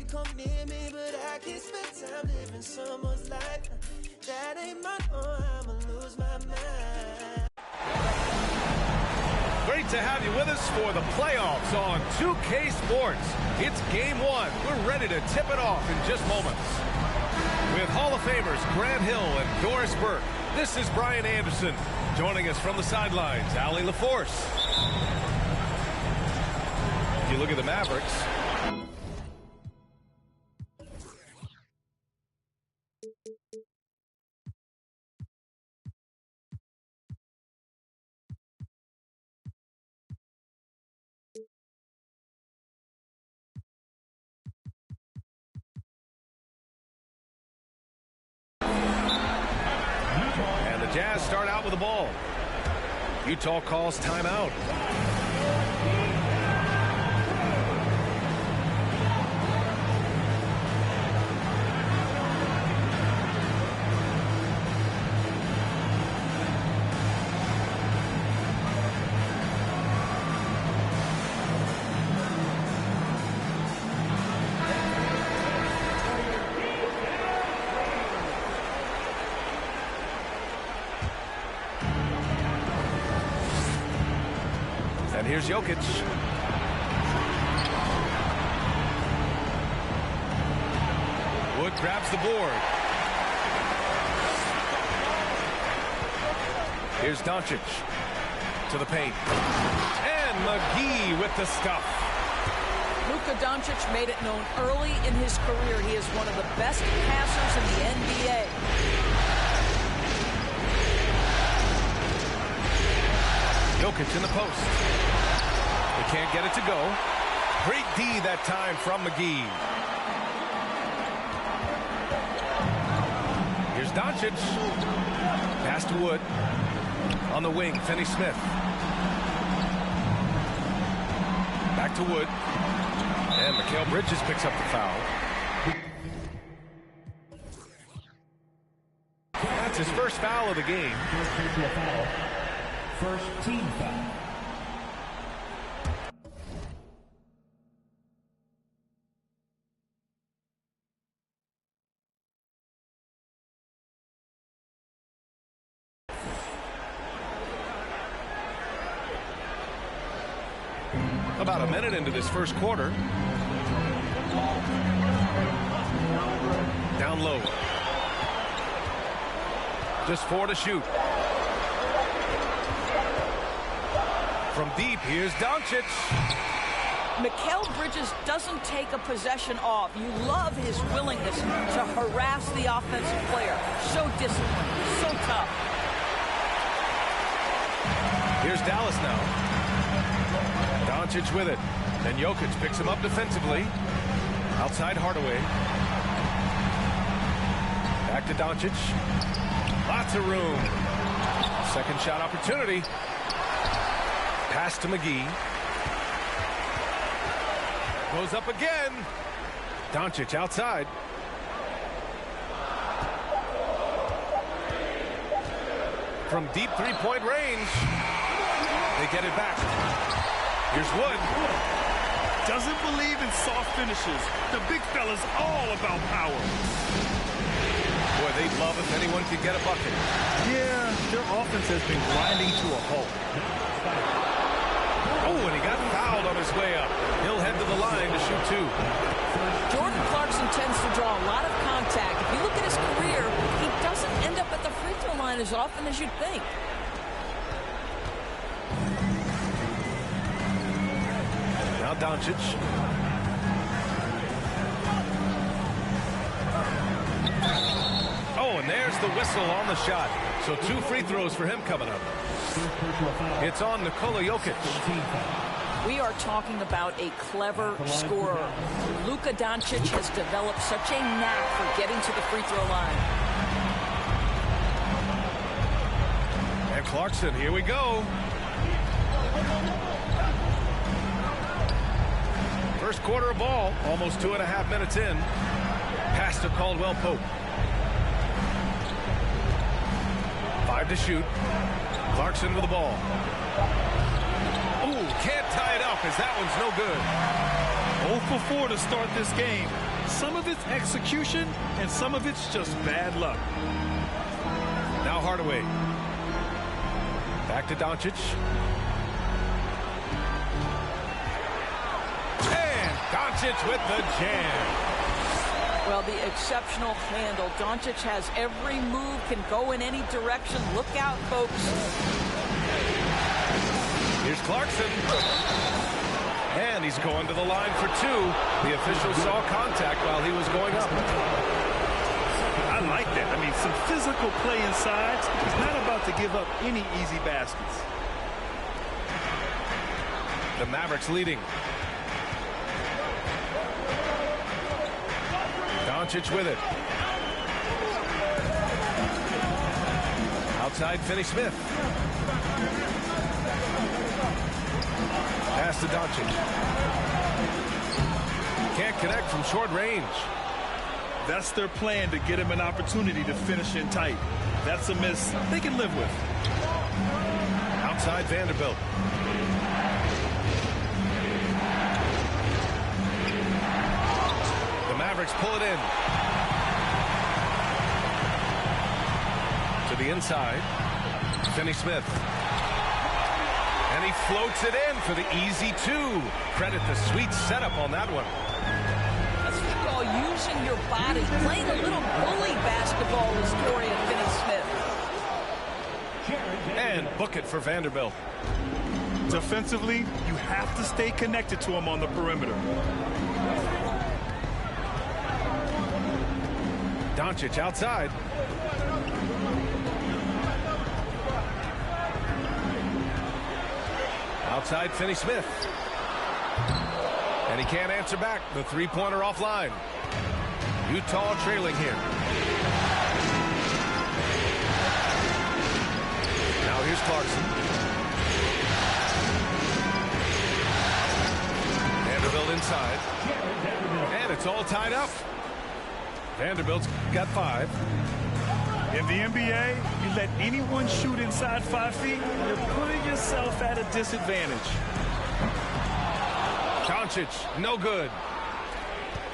come near me, but I can't spend time living someone's life. That ain't my own, I'ma lose my mind. Great to have you with us for the playoffs on 2K Sports. It's game one. We're ready to tip it off in just moments. With Hall of Famers Grant Hill and Doris Burke, this is Brian Anderson. Joining us from the sidelines, Allie LaForce. If you look at the Mavericks, and the Jazz start out with the ball. Utah calls timeout. And here's Jokic. Wood grabs the board. Here's Doncic to the paint. And McGee with the stuff. Luka Doncic made it known early in his career he is one of the best passers in the NBA. Jokic in the post. They can't get it to go. Great D that time from McGee. Here's Doncic. Pass to Wood. On the wing, Finney-Smith. Back to Wood. And Mikal Bridges picks up the foul. That's his first foul of the game. First team foul. About a minute into this first quarter. Down low. Just 4 to shoot. From deep, here's Doncic. Mikal Bridges doesn't take a possession off. You love his willingness to harass the offensive player. So disciplined, so tough. Here's Dallas now. Doncic with it. And Jokic picks him up defensively. Outside Hardaway. Back to Doncic. Lots of room. Second shot opportunity. Pass to McGee. Goes up again. Doncic outside. From deep three-point range. They get it back. Here's Wood. Doesn't believe in soft finishes. The big fella's all about power. Boy, they'd love if anyone could get a bucket. Yeah, their offense has been grinding to a halt. Oh, and he got fouled on his way up. He'll head to the line to shoot two. Jordan Clarkson tends to draw a lot of contact. If you look at his career, he doesn't end up at the free throw line as often as you'd think. Now Doncic. Oh, and there's the whistle on the shot. So 2 free throws for him coming up. It's on Nikola Jokic. We are talking about a clever scorer. Luka Doncic has developed such a knack for getting to the free throw line. And Clarkson, here we go. First quarter of ball, almost 2.5 minutes in. Pass to Caldwell Pope. 5 to shoot. Clarkson with the ball. Ooh, can't tie it up as that one's no good. 0 for 4 to start this game. Some of it's execution, and some of it's just bad luck. Now Hardaway. Back to Doncic. And Doncic with the jam. Well, the exceptional handle. Doncic has every move, can go in any direction. Look out, folks. Here's Clarkson. And he's going to the line for two. The official saw contact while he was going up. I like that. I mean, some physical play inside. He's not about to give up any easy baskets. The Mavericks leading. Doncic with it. Outside, Finney-Smith. Pass to Doncic. Can't connect from short range. That's their plan, to get him an opportunity to finish in tight. That's a miss they can live with. Outside, Vanderbilt. Mavericks pull it in. To the inside. Finney-Smith. And he floats it in for the easy two. Credit the sweet setup on that one. That's what you call using your body. Playing a little bully basketball is Dorian Finney-Smith. And book it for Vanderbilt. Defensively, you have to stay connected to him on the perimeter. Doncic outside. Outside, Finney-Smith. And he can't answer back. The three-pointer offline. Utah trailing here. Now here's Clarkson. Vanderbilt inside. And it's all tied up. Vanderbilt's got 5. In the NBA, you let anyone shoot inside 5 feet, you're putting yourself at a disadvantage. Doncic, no good.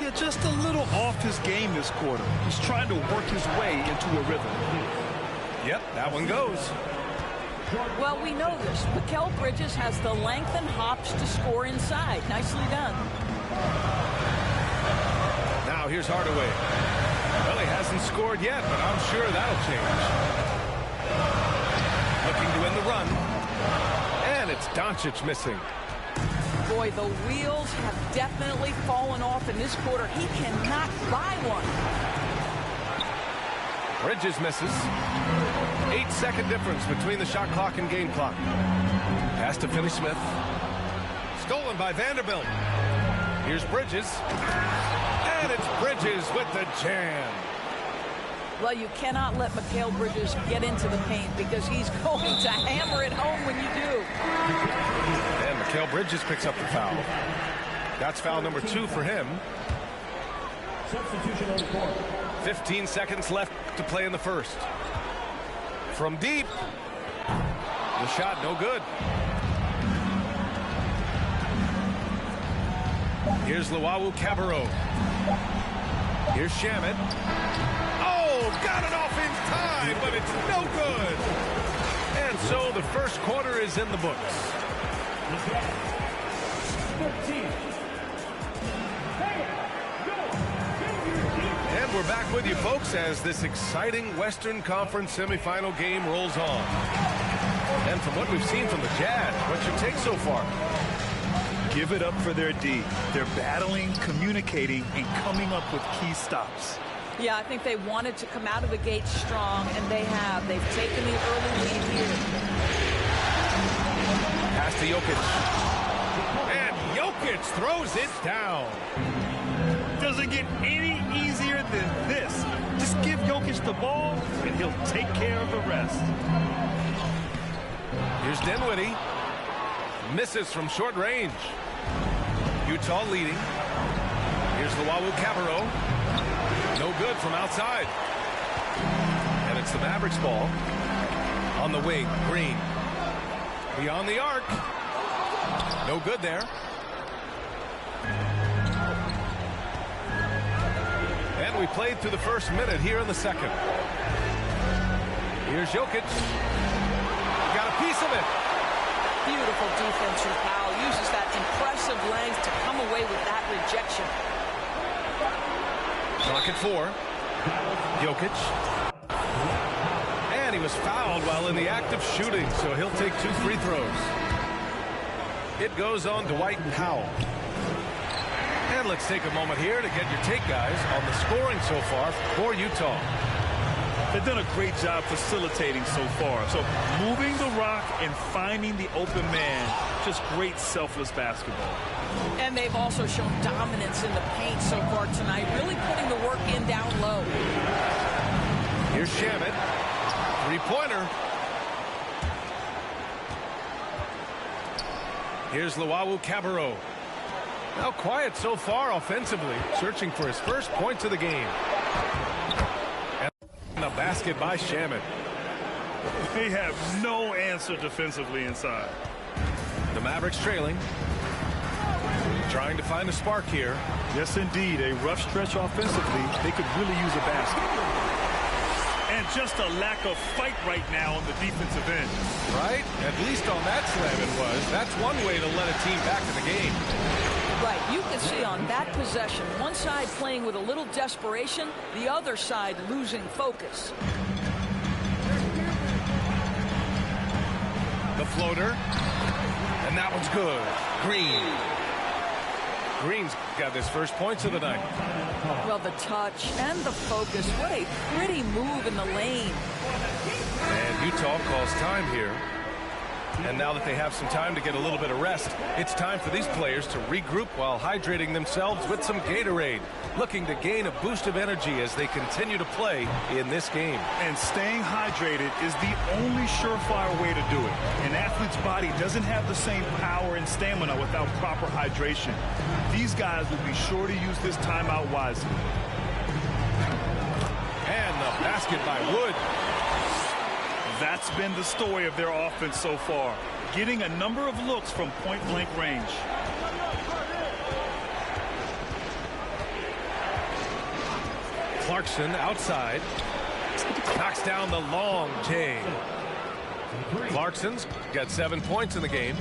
Yeah, just a little off his game this quarter. He's trying to work his way into a rhythm. Yep, that one goes. Well, we know this. Mikal Bridges has the length and hops to score inside. Nicely done. Now here's Hardaway. Well, he hasn't scored yet, but I'm sure that'll change. Looking to win the run. And it's Doncic missing. Boy, the wheels have definitely fallen off in this quarter. He cannot buy one. Bridges misses. 8-second difference between the shot clock and game clock. Pass to Finney-Smith. Stolen by Vanderbilt. Here's Bridges. And it's Bridges with the jam. Well, you cannot let Mikal Bridges get into the paint because he's going to hammer it home when you do. And Mikal Bridges picks up the foul. That's foul number 2 for him. 15 seconds left to play in the first. From deep. The shot no good. Here's Luwawu-Cabarrot. Here's Shamet. Oh, got it off in time, but it's no good. And so the first quarter is in the books. And we're back with you, folks, as this exciting Western Conference semifinal game rolls on. And from what we've seen from the Jazz, what's your take so far? Give it up for their D. They're battling, communicating, and coming up with key stops. Yeah, I think they wanted to come out of the gate strong, and they have. They've taken the early lead here. Pass to Jokic. And Jokic throws it down. Doesn't get any easier than this. Just give Jokic the ball, and he'll take care of the rest. Here's Dinwiddie. Misses from short range. Utah leading. Here's Luwawu-Cabarrot. No good from outside. And it's the Mavericks ball. On the wing, Green. Beyond the arc. No good there. we played through the first minute here in the second. Here's Jokic. Got a piece of it. Beautiful defense from Powell. Uses that impressive length to come away with that rejection. Clock at 4. Jokic. And he was fouled while in the act of shooting, so he'll take 2 free throws. It goes on Dwight Powell. And let's take a moment here to get your take, guys, on the scoring so far for Utah. They've done a great job facilitating so far. So moving the rock and finding the open man, just great selfless basketball. And they've also shown dominance in the paint so far tonight, really putting the work in down low. Here's Shamet. Three-pointer. Here's Luwawu-Cabarrot. Now quiet so far offensively, searching for his first points of the game. And a basket by Shamet. They have no answer defensively inside. The Mavericks trailing. Trying to find a spark here. Yes, indeed. A rough stretch offensively. They could really use a basket. And just a lack of fight right now on the defensive end. Right? At least on that slam it was. That's one way to let a team back in the game. Right. You can see on that possession, one side playing with a little desperation, the other side losing focus. The floater. And that one's good. Green. Green's got his first points of the night. Well, the touch and the focus. What a pretty move in the lane. And Utah calls time here. And now that they have some time to get a little bit of rest, it's time for these players to regroup while hydrating themselves with some Gatorade, looking to gain a boost of energy as they continue to play in this game. And staying hydrated is the only surefire way to do it. An athlete's body doesn't have the same power and stamina without proper hydration. These guys will be sure to use this timeout wisely. And the basket by Wood. That's been the story of their offense so far, getting a number of looks from point-blank range. Clarkson outside. Knocks down the long J. Clarkson's got 7 points in the game.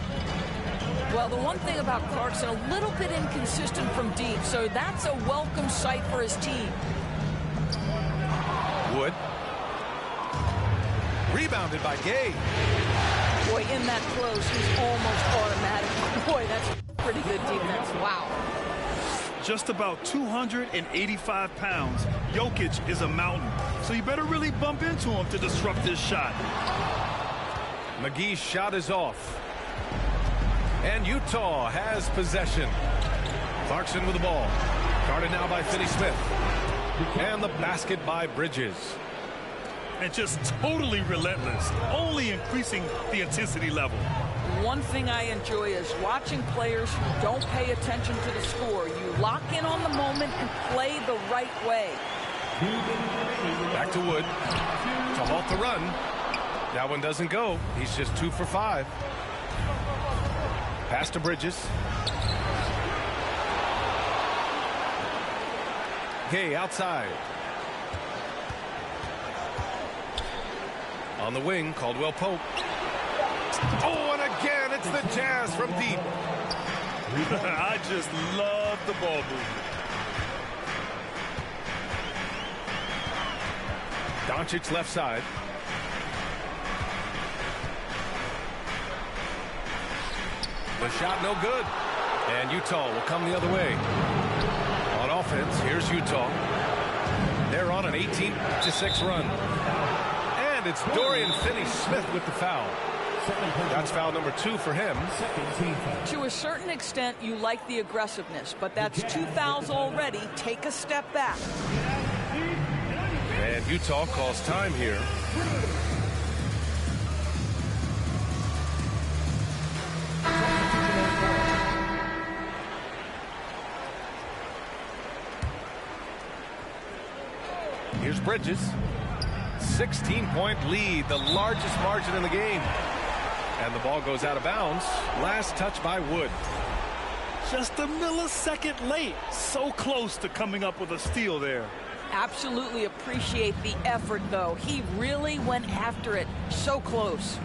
Well, the one thing about Clarkson, a little bit inconsistent from deep, so that's a welcome sight for his team. Wood. Rebounded by Gay. Boy, in that close, he's almost automatic. Boy, that's pretty good defense. Wow. Just about 285 pounds, Jokic is a mountain, so you better really bump into him to disrupt this shot. McGee's shot is off. And Utah has possession. Clarkson with the ball. Guarded now by Finney-Smith. And the basket by Bridges. And just totally relentless, only increasing the intensity level. One thing I enjoy is watching players who don't pay attention to the score. You lock in on the moment and play the right way. Back to Wood to halt the run. That one doesn't go. He's just 2 for 5. Pass to Bridges. Gay outside. On the wing, Caldwell Pope. Oh, and again, it's the Jazz from deep. I just love the ball movement. Doncic left side. The shot no good. And Utah will come the other way. On offense, here's Utah. They're on an 18-6 run. And it's Dorian Finney-Smith with the foul. That's foul number 2 for him. To a certain extent, you like the aggressiveness, but that's 2 fouls already. Take a step back. And Utah calls time here. Here's Bridges. 16-point lead, the largest margin in the game. And the ball goes out of bounds. Last touch by Wood. Just a millisecond late. So close to coming up with a steal there. Absolutely appreciate the effort, though. He really went after it. So close.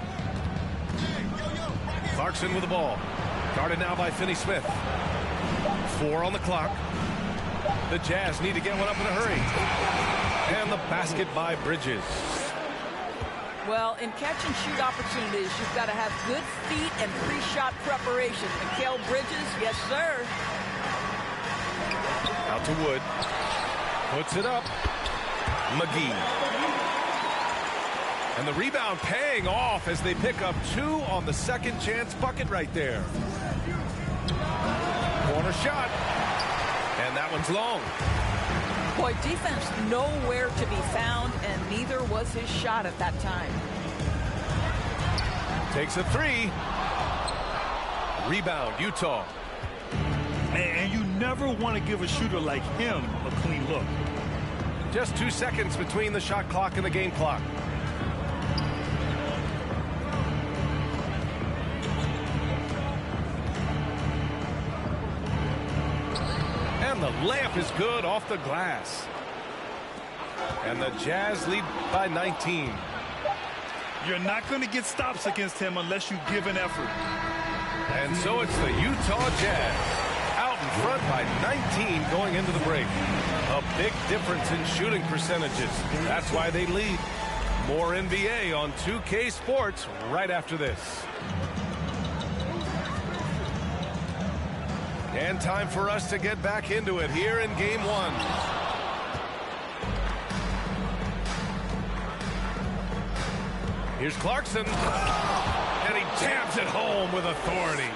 Clarkson with the ball. Guarded now by Finney-Smith. 4 on the clock. The Jazz need to get one up in a hurry. And the basket by Bridges. Well, in catch-and-shoot opportunities, you've got to have good feet and pre-shot preparation. Mikal Bridges, yes, sir. Out to Wood. Puts it up. McGee. And the rebound paying off as they pick up 2 on the second chance bucket right there. Corner shot. And that one's long. Boy, defense nowhere to be found, and neither was his shot at that time. Takes a 3. Rebound, Utah. And you never want to give a shooter like him a clean look. Just 2 seconds between the shot clock and the game clock. And the layup is good off the glass. And the Jazz lead by 19. You're not going to get stops against him unless you give an effort. And so it's the Utah Jazz out in front by 19 going into the break. A big difference in shooting percentages. That's why they lead. More NBA on 2K Sports right after this. And time for us to get back into it here in Game 1. Here's Clarkson. And he jams it home with authority.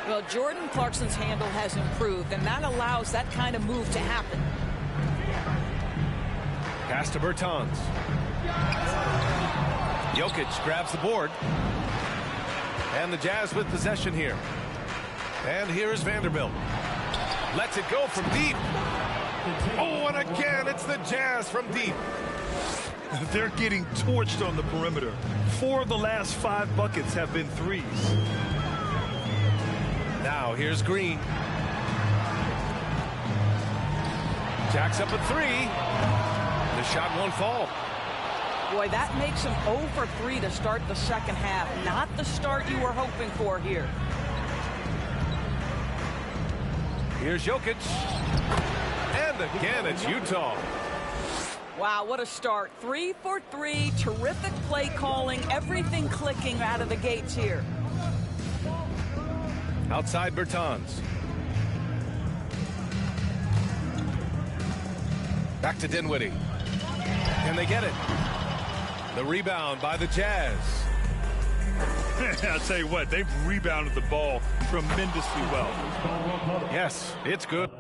Well, Jordan Clarkson's handle has improved, and that allows that kind of move to happen. Pass to Bertans. Jokic grabs the board. And the Jazz with possession here. And here is Vanderbilt. Lets it go from deep. Oh, and again, it's the Jazz from deep. They're getting torched on the perimeter. 4 of the last 5 buckets have been threes. Now here's Green. Jacks up a 3. The shot won't fall. Boy, that makes him 0 for 3 to start the second half. Not the start you were hoping for here. Here's Jokic. And again, it's Utah. Wow, what a start. 3 for 3. Terrific play calling. Everything clicking out of the gates here. Outside Bertans. Back to Dinwiddie. Can they get it? The rebound by the Jazz. I'll tell you what, they've rebounded the ball tremendously well. Yes, it's good.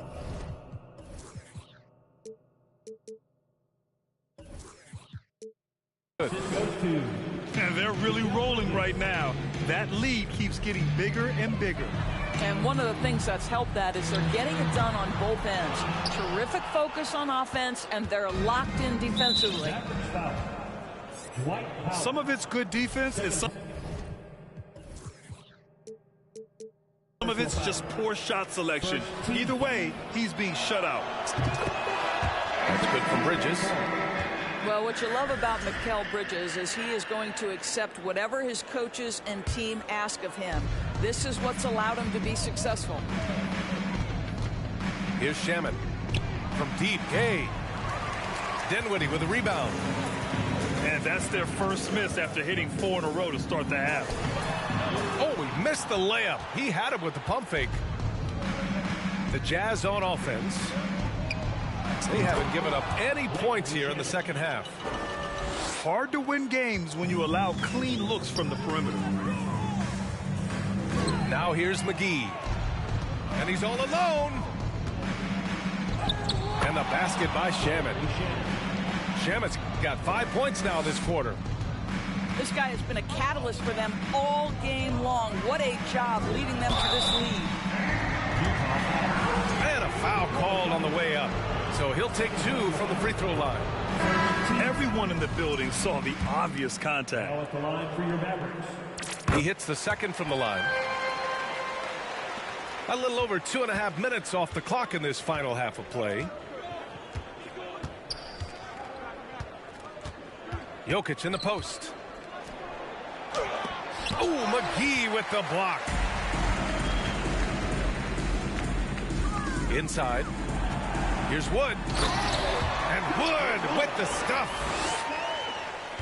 And they're really rolling right now. That lead keeps getting bigger and bigger. And one of the things that's helped that is they're getting it done on both ends. Terrific focus on offense, and they're locked in defensively. Some of it's good defense, and some of it's just poor shot selection. Either way, he's being shut out. That's good from Bridges. Well, what you love about Mikal Bridges is he is going to accept whatever his coaches and team ask of him. This is what's allowed him to be successful. Here's Shaman from deep. Gay. Dinwiddie with a rebound. And that's their first miss after hitting 4 in a row to start the half. Oh, he missed the layup. He had it with the pump fake. The Jazz on offense. They haven't given up any points here in the second half. Hard to win games when you allow clean looks from the perimeter. Now here's McGee. And he's all alone. And the basket by Shaman. Shaman's got 5 points now this quarter. This guy has been a catalyst for them all game long. What a job leading them to this lead. And a foul called on the way up. So he'll take 2 from the free throw line. Everyone in the building saw the obvious contact. He hits the second from the line. A little over 2.5 minutes off the clock in this final half of play. Jokic in the post. Oh, McGee with the block. Inside. Here's Wood. And Wood with the stuff.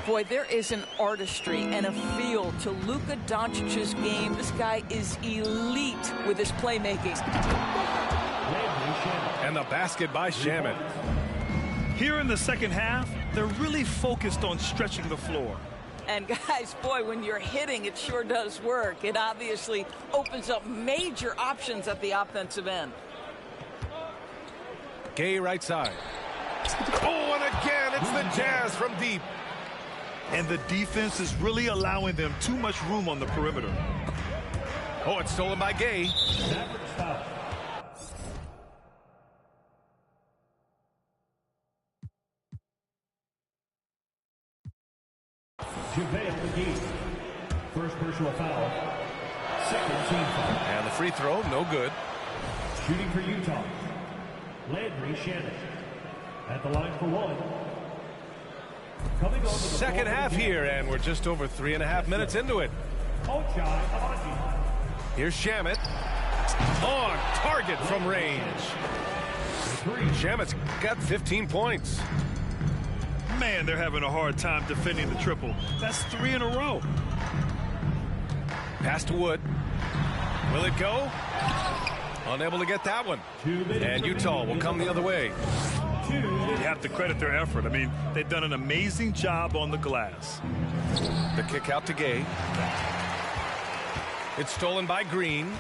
Boy, there is an artistry and a feel to Luka Doncic's game. This guy is elite with his playmaking. And the basket by Shamet. Here in the second half, they're really focused on stretching the floor. And guys, boy, when you're hitting, it sure does work. It obviously opens up major options at the offensive end. Gay right side. Oh, and again, it's the Jazz from deep. And the defense is really allowing them too much room on the perimeter. Oh, it's stolen by Gay. JaVale McGee. First personal foul. Second team foul. And the free throw, no good. Shooting for Utah, Landry Shamet. At the line for one. Coming over the Second half here, and we're just over 3.5 minutes into it. Ochai Agbaji. Here's Shamet. On target from range. Shamet's got 15 points. Man, they're having a hard time defending the triple. That's 3 in a row. Pass to Wood. Will it go? Unable to get that one. And Utah will come the other way. You have to credit their effort. I mean, they've done an amazing job on the glass. The kick out to Gay. It's stolen by Green.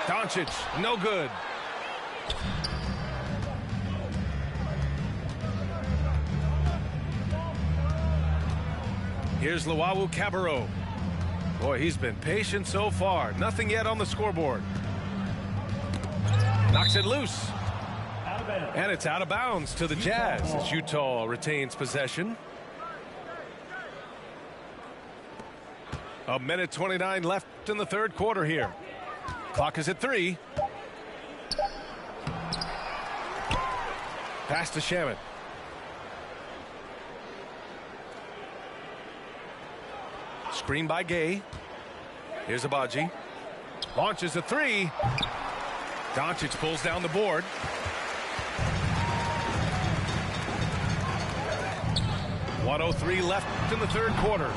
Doncic, no good. Here's Luau Cabarro. Boy, he's been patient so far. Nothing yet on the scoreboard. Knocks it loose. And it's out of bounds to the Jazz as Utah retains possession. A minute 29 left in the third quarter here. Clock is at 3. Pass to Shamet. Screen by Gay. Here's Agbaji. Launches a 3. Doncic pulls down the board. .103 left in the third quarter.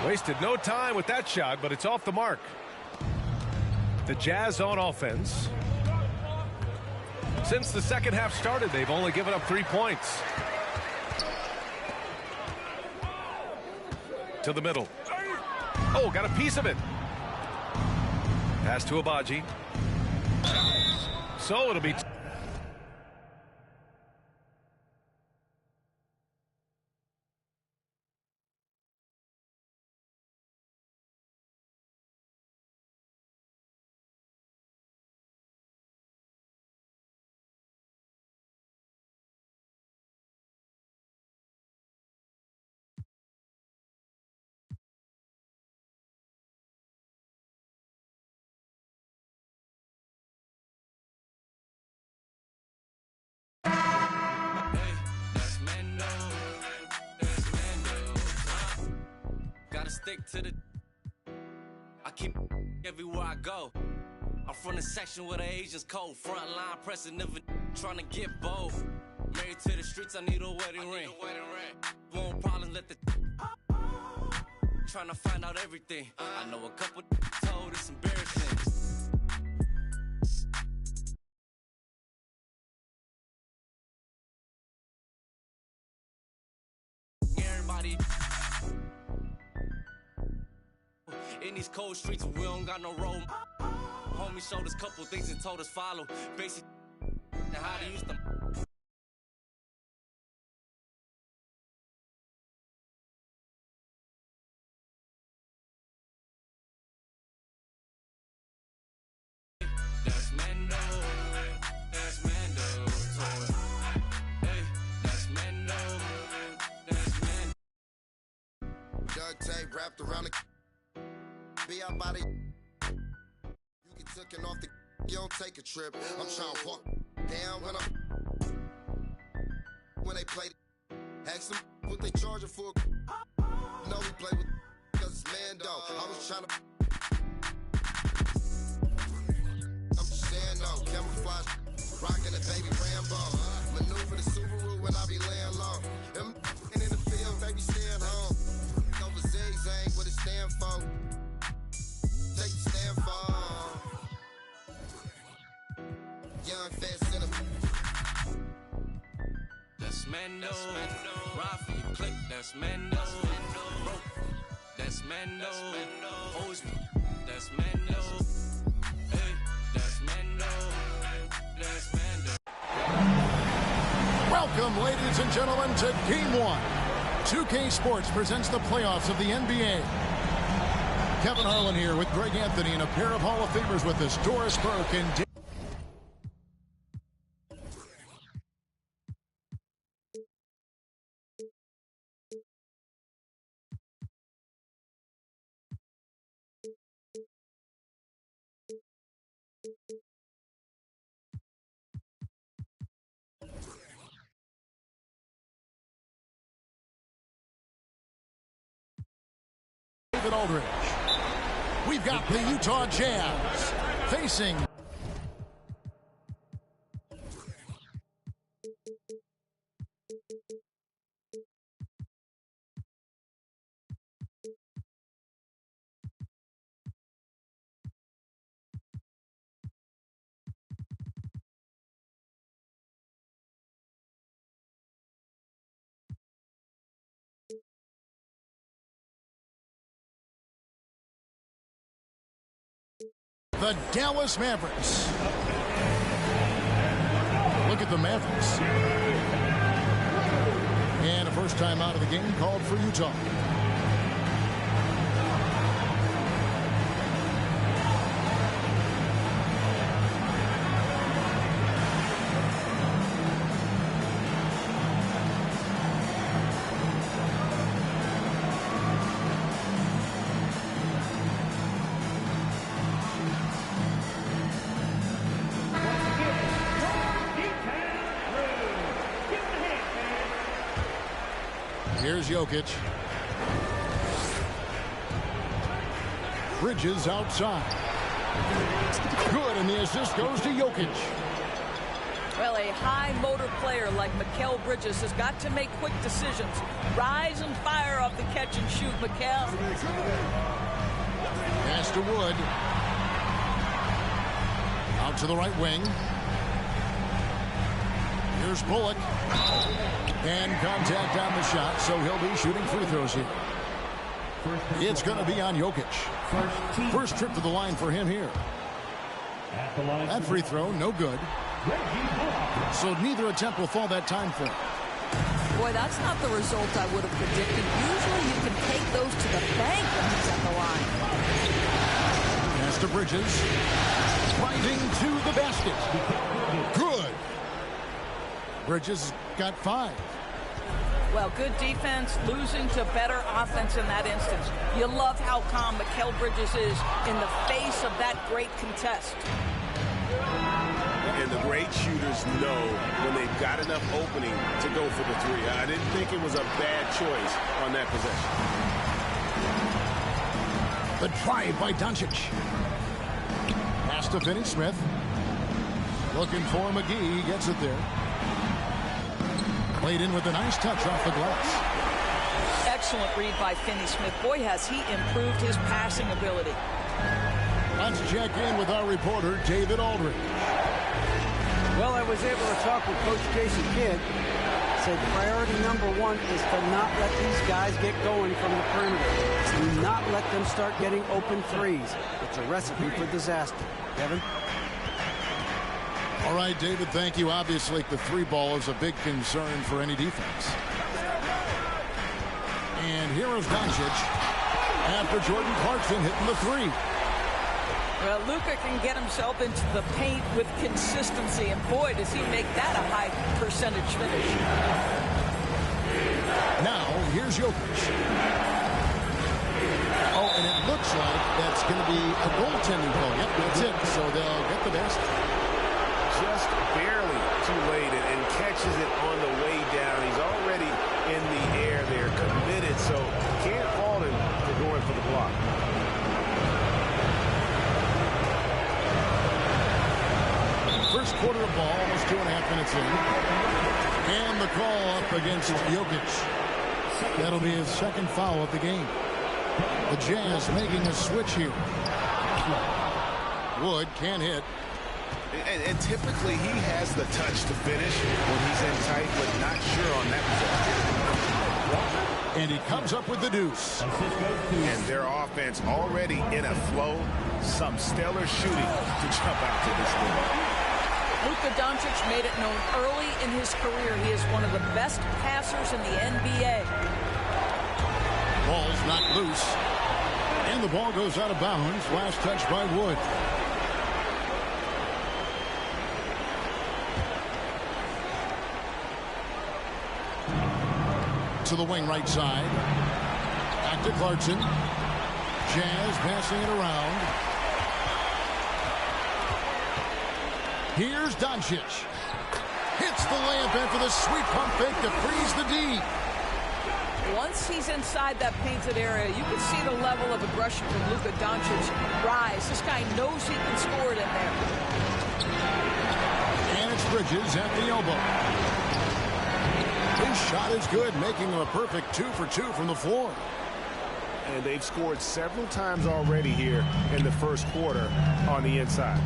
Wasted no time with that shot, but it's off the mark. The Jazz on offense. Since the second half started, they've only given up 3 points. To the middle. Oh, got a piece of it. Pass to Agbaji. So it'll be... Stick to the I keep everywhere I go. I'm from the section where the Asians cold. Front line pressing, never trying to get both. Married to the streets, I need a wedding ring. Won't problems, let the trying to find out everything. I know a couple told it's embarrassing. Everybody in these cold streets, we don't got no road. Homie showed us couple things and told us follow. Basic and how to use them. That's Mando. That's Mando. Hey, that's Mando. That's Mando. Duct tape wrapped around the be our body. You get taken off the you don't take a trip. I'm trying to walk down when they play Ask them what they charging for. No, we play with cause it's Mando. I was trying to. I'm just saying no. Camouflage, rocking a baby Rambo. Maneuver the Subaru when I be laying low. Them in the field, baby, staying home. Over zigzag, what it stand for. Take the stand for. Young, fast, center. That's Mando. Rafi, click, that's Mando. That's Mando. Always, that's Mando. Hey, that's Mando. That's Mando. Welcome, ladies and gentlemen, to Game 1. 2K Sports presents the playoffs of the NBA. Kevin Harlan here with Greg Anthony and a pair of Hall of Famers with us, Doris Burke and David Aldridge. We've got the Utah Jazz facing the Dallas Mavericks. Look at the Mavericks. And a first time out of the game called for Utah. Here's Jokic. Bridges outside. Good, and the assist goes to Jokic. Well, a high motor player like Mikal Bridges has got to make quick decisions. Rise and fire off the catch and shoot, Mikal. Pass to Wood. Out to the right wing. Here's Bullock. And contact on the shot, so he'll be shooting free throws here. It's going to be on Jokic. First trip to the line for him here. That free throw, no good. So neither attempt will fall that time for him. Boy, that's not the result I would have predicted. Usually you can take those to the bank when he's at the line. Pass to Bridges. Driving to the basket. Good. Bridges got 5. Well, good defense, losing to better offense in that instance. You love how calm Mikal Bridges is in the face of that great contest. And the great shooters know when they've got enough opening to go for the 3. I didn't think it was a bad choice on that possession. The drive by Doncic. Pass to Finney-Smith. Looking for McGee. He gets it there. Played in with a nice touch off the glass. Excellent read by Finney-Smith. Boy, has he improved his passing ability. Let's check in with our reporter, David Aldridge. Well, I was able to talk with Coach Jason Kidd. Said priority number 1 is to not let these guys get going from the perimeter. Do not let them start getting open threes. It's a recipe for disaster. Kevin? All right, David, thank you. Obviously, the 3-ball is a big concern for any defense. And here is Doncic after Jordan Clarkson hitting the 3. Well, Luka can get himself into the paint with consistency, and boy, does he make that a high percentage finish. Now, here's Jokic. Oh, and it looks like that's going to be a goaltending call. Yep, that's it. So they'll get the best. Just barely too late and catches it on the way down. He's already in so can't fault him for going for the block. First quarter of ball, almost 2.5 minutes in. And the call up against Jokic. That'll be his second foul of the game. The Jazz making a switch here. Wood can't hit. And typically he has the touch to finish when he's in tight, but not sure on that possession. And he comes up with the deuce. And their offense already in a flow. Some stellar shooting to jump out to this thing. Luka Doncic made it known early in his career he is one of the best passers in the NBA. Ball's knocked loose. And the ball goes out of bounds. Last touch by Wood. To the wing right side. Back to Clarkson. Jazz passing it around. Here's Doncic. Hits the layup after the sweet pump fake to freeze the D. Once he's inside that painted area, you can see the level of aggression from Luka Doncic rise. This guy knows he can score it in there. And it's Bridges at the elbow. His shot is good, making him a perfect 2 for 2 from the floor. And they've scored several times already here in the first quarter on the inside.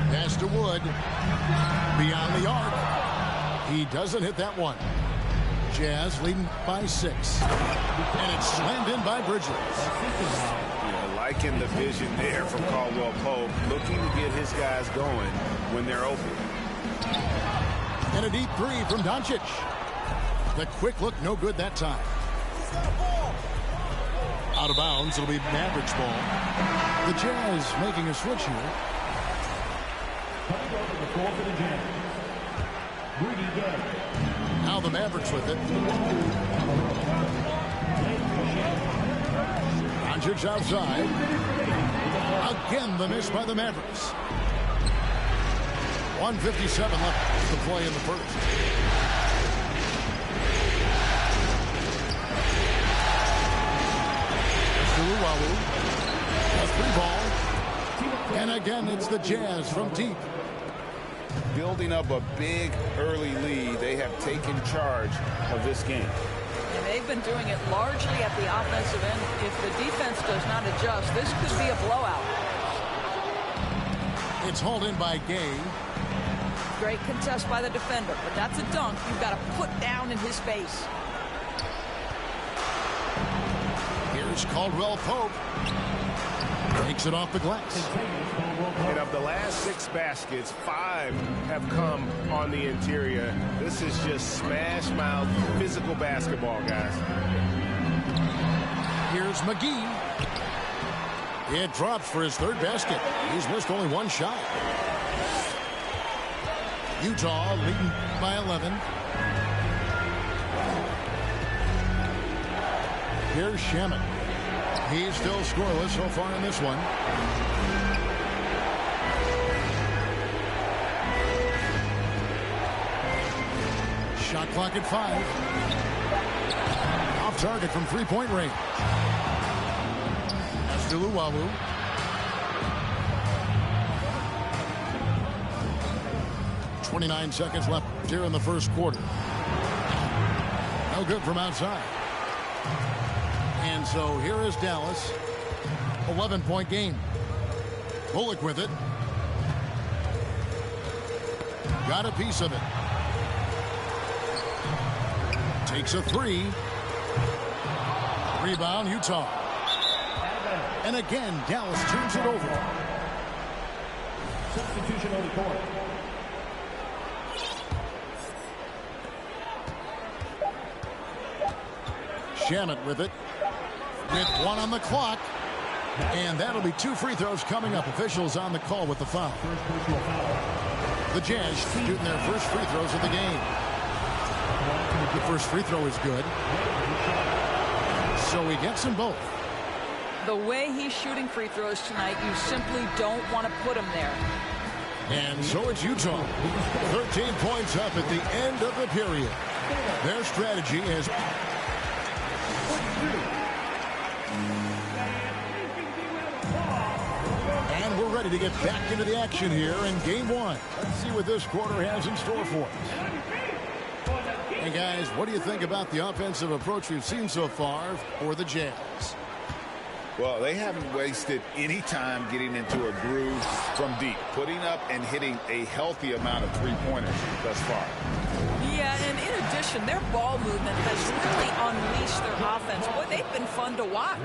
Pass to Wood. Beyond the arc. He doesn't hit that one. Jazz leading by 6. And it's slammed in by Bridges. Yeah, liking the vision there from Caldwell Pope, looking to get his guys going when they're open. And a deep three from Doncic. The quick look, no good that time. Out of bounds, it'll be Mavericks ball. The Jazz making a switch here. Now the Mavericks with it. Doncic outside. Again, the miss by the Mavericks. 1:57 left to play in the first. Luwawu. A 3-ball. And again, it's the Jazz from deep. Building up a big early lead, they have taken charge of this game. And they've been doing it largely at the offensive end. If the defense does not adjust, this could be a blowout. It's hauled in by Gay. Great contest by the defender, but that's a dunk you've got to put down in his face. Here's Caldwell Pope. Takes it off the glass. And of the last 6 baskets, 5 have come on the interior. This is just smash mouth physical basketball, guys. Here's McGee. It drops for his 3rd basket. He's missed only 1 shot. Utah leading by 11. Here's Shamet. He's still scoreless so far in this one. Shot clock at 5. Off target from 3-point range. That's to Luwawu. .29 seconds left here in the first quarter. No good from outside. And so here is Dallas. 11-point game. Bullock with it. Got a piece of it. Takes a 3. Rebound, Utah. And again, Dallas turns it over. Substitution on the court. Shamet with it. With 1 on the clock. And that'll be 2 free throws coming up. Officials on the call with the foul. The Jazz shooting their first free throws of the game. The first free throw is good. So he gets them both. The way he's shooting free throws tonight, you simply don't want to put him there. And so it's Utah. 13 points up at the end of the period. Their strategy is... And we're ready to get back into the action here in game one. Let's see what this quarter has in store for us. Hey, guys, what do you think about the offensive approach we've seen so far for the Jazz? Well, they haven't wasted any time getting into a groove from deep, putting up and hitting a healthy amount of three-pointers thus far. Yeah, and in addition, their ball movement has really unleashed their offense. Boy, they've been fun to watch.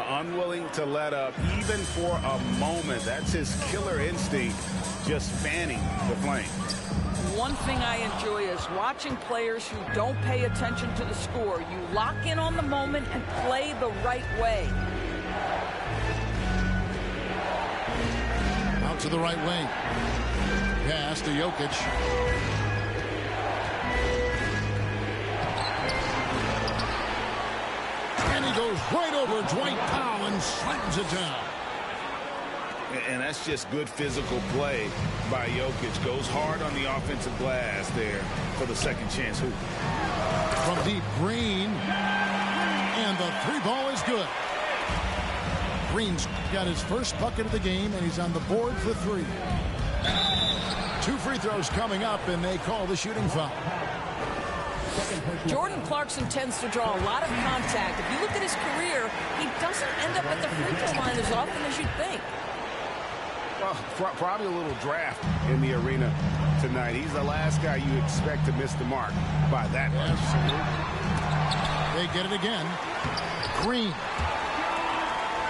Unwilling to let up even for a moment. That's his killer instinct, just fanning the flame. One thing I enjoy is watching players who don't pay attention to the score. You lock in on the moment and play the right way. Out to the right wing. Pass to Jokic. And he goes right over Dwight Powell and slams it down. And that's just good physical play by Jokic. Goes hard on the offensive glass there for the second chance hoop. From deep, Green. And the three ball is good. Green's got his first bucket of the game, and he's on the board for three. 2 free throws coming up, and they call the shooting foul. Jordan Clarkson tends to draw a lot of contact. If you look at his career, he doesn't end up at the free throw line as often as you'd think. Well, probably a little draft in the arena tonight. He's the last guy you expect to miss the mark by that much. They get it again. Green.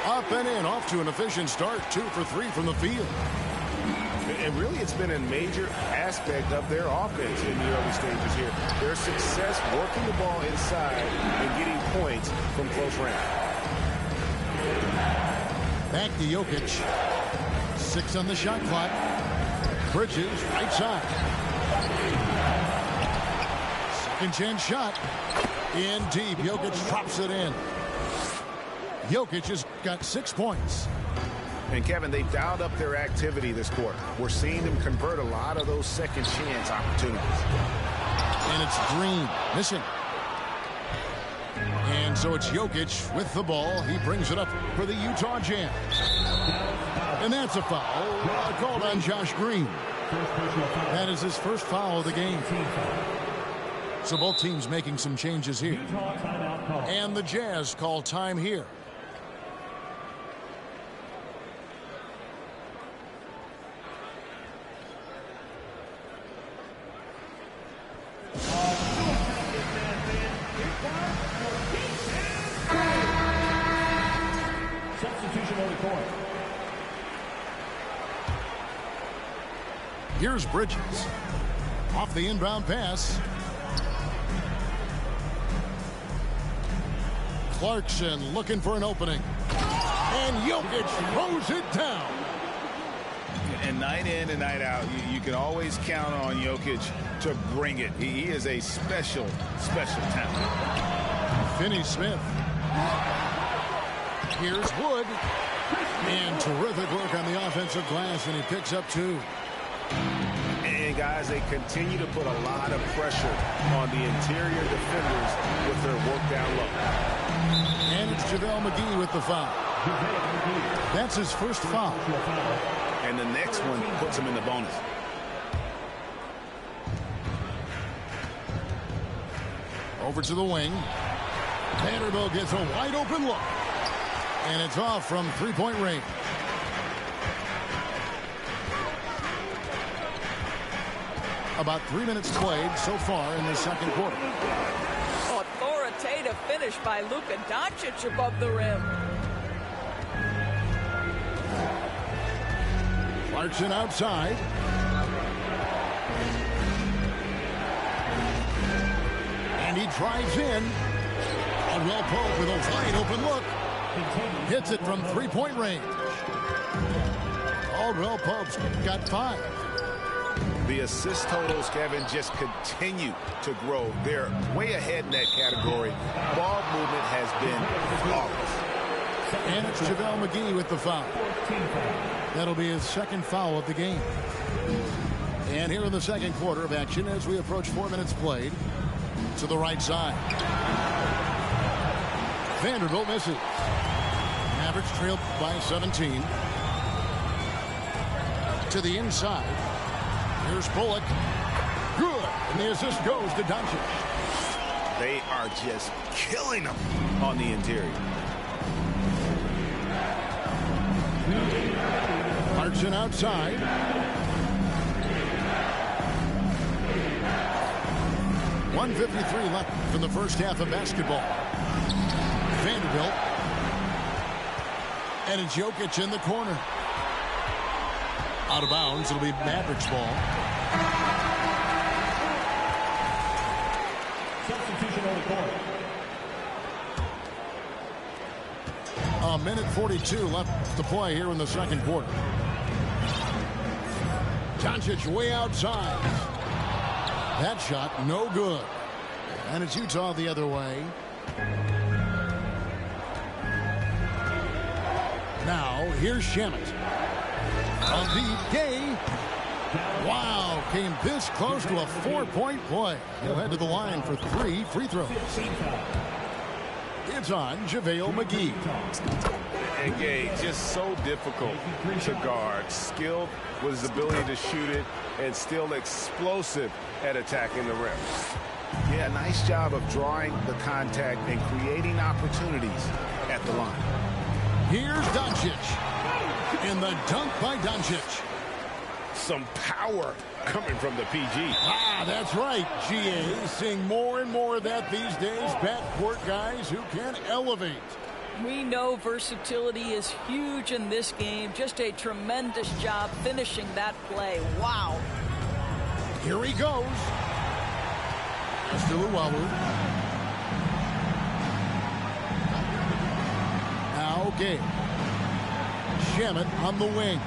Up and in, off to an efficient start. 2 for 3 from the field. And really, it's been a major aspect of their offense in the early stages here. Their success working the ball inside and getting points from close range. Back to Jokic. 6 on the shot clock. Bridges, right side. Second chance shot. In deep. Jokic drops it in. Jokic has got 6 points. And, Kevin, they've dialed up their activity this quarter. We're seeing them convert a lot of those second chance opportunities. And it's Green missing. And so it's Jokic with the ball. He brings it up for the Utah Jazz. And that's a foul called on Josh Green. That is his first foul of the game. So both teams making some changes here. And the Jazz call time here. Substitution on the court. Here's Bridges. Off the inbound pass. Clarkson looking for an opening. And Jokic throws it down. And night in and night out, you can always count on Jokic to bring it. He is a special, special talent. Finney-Smith. Here's Wood. And terrific work on the offensive glass, and he picks up 2. And, guys, they continue to put a lot of pressure on the interior defenders with their work down low. And it's JaVale McGee with the foul. That's his first foul. And the next one puts him in the bonus. Over to the wing. Vanderbilt gets a wide open look. And it's off from three-point range. About 3 minutes played so far in the second quarter. Authoritative finish by Luka Doncic above the rim. Clarkson outside. And he drives in. Caldwell Pope with a wide open look. Hits it from three-point range. Caldwell Pope's got 5. The assist totals, Kevin, just continue to grow. They're way ahead in that category. Ball movement has been flawless. And it's JaVale McGee with the foul. That'll be his second foul of the game. And here in the second quarter of action as we approach 4 minutes played. To the right side. Vanderbilt misses. Mavericks trailed by 17. To the inside. Here's Bullock. Good. And the assist goes to Doncic. They are just killing them on the interior. Clarkson outside. .153 left in the first half of basketball. Vanderbilt. And it's Jokic in the corner. Out of bounds. It'll be Mavericks ball. Substitution on the court. A minute 42 left to play here in the second quarter. Doncic way outside. That shot no good. And it's Utah the other way. Now here's Shamet. On the Gay. Wow, came this close to a 4-point play. He'll head to the line for 3 free throws. It's on JaVale McGee. And Gay, just so difficult to guard. Skilled with his ability to shoot it and still explosive at attacking the rim. Yeah, nice job of drawing the contact and creating opportunities at the line. Here's Doncic. In the dunk by Doncic. Some power coming from the PG. Ah, that's right, GA. Seeing more and more of that these days. Backcourt guys who can elevate. We know versatility is huge in this game. Just a tremendous job finishing that play. Wow. Here he goes. Mr. Luwawu. Now Gay. Shamet on the wing.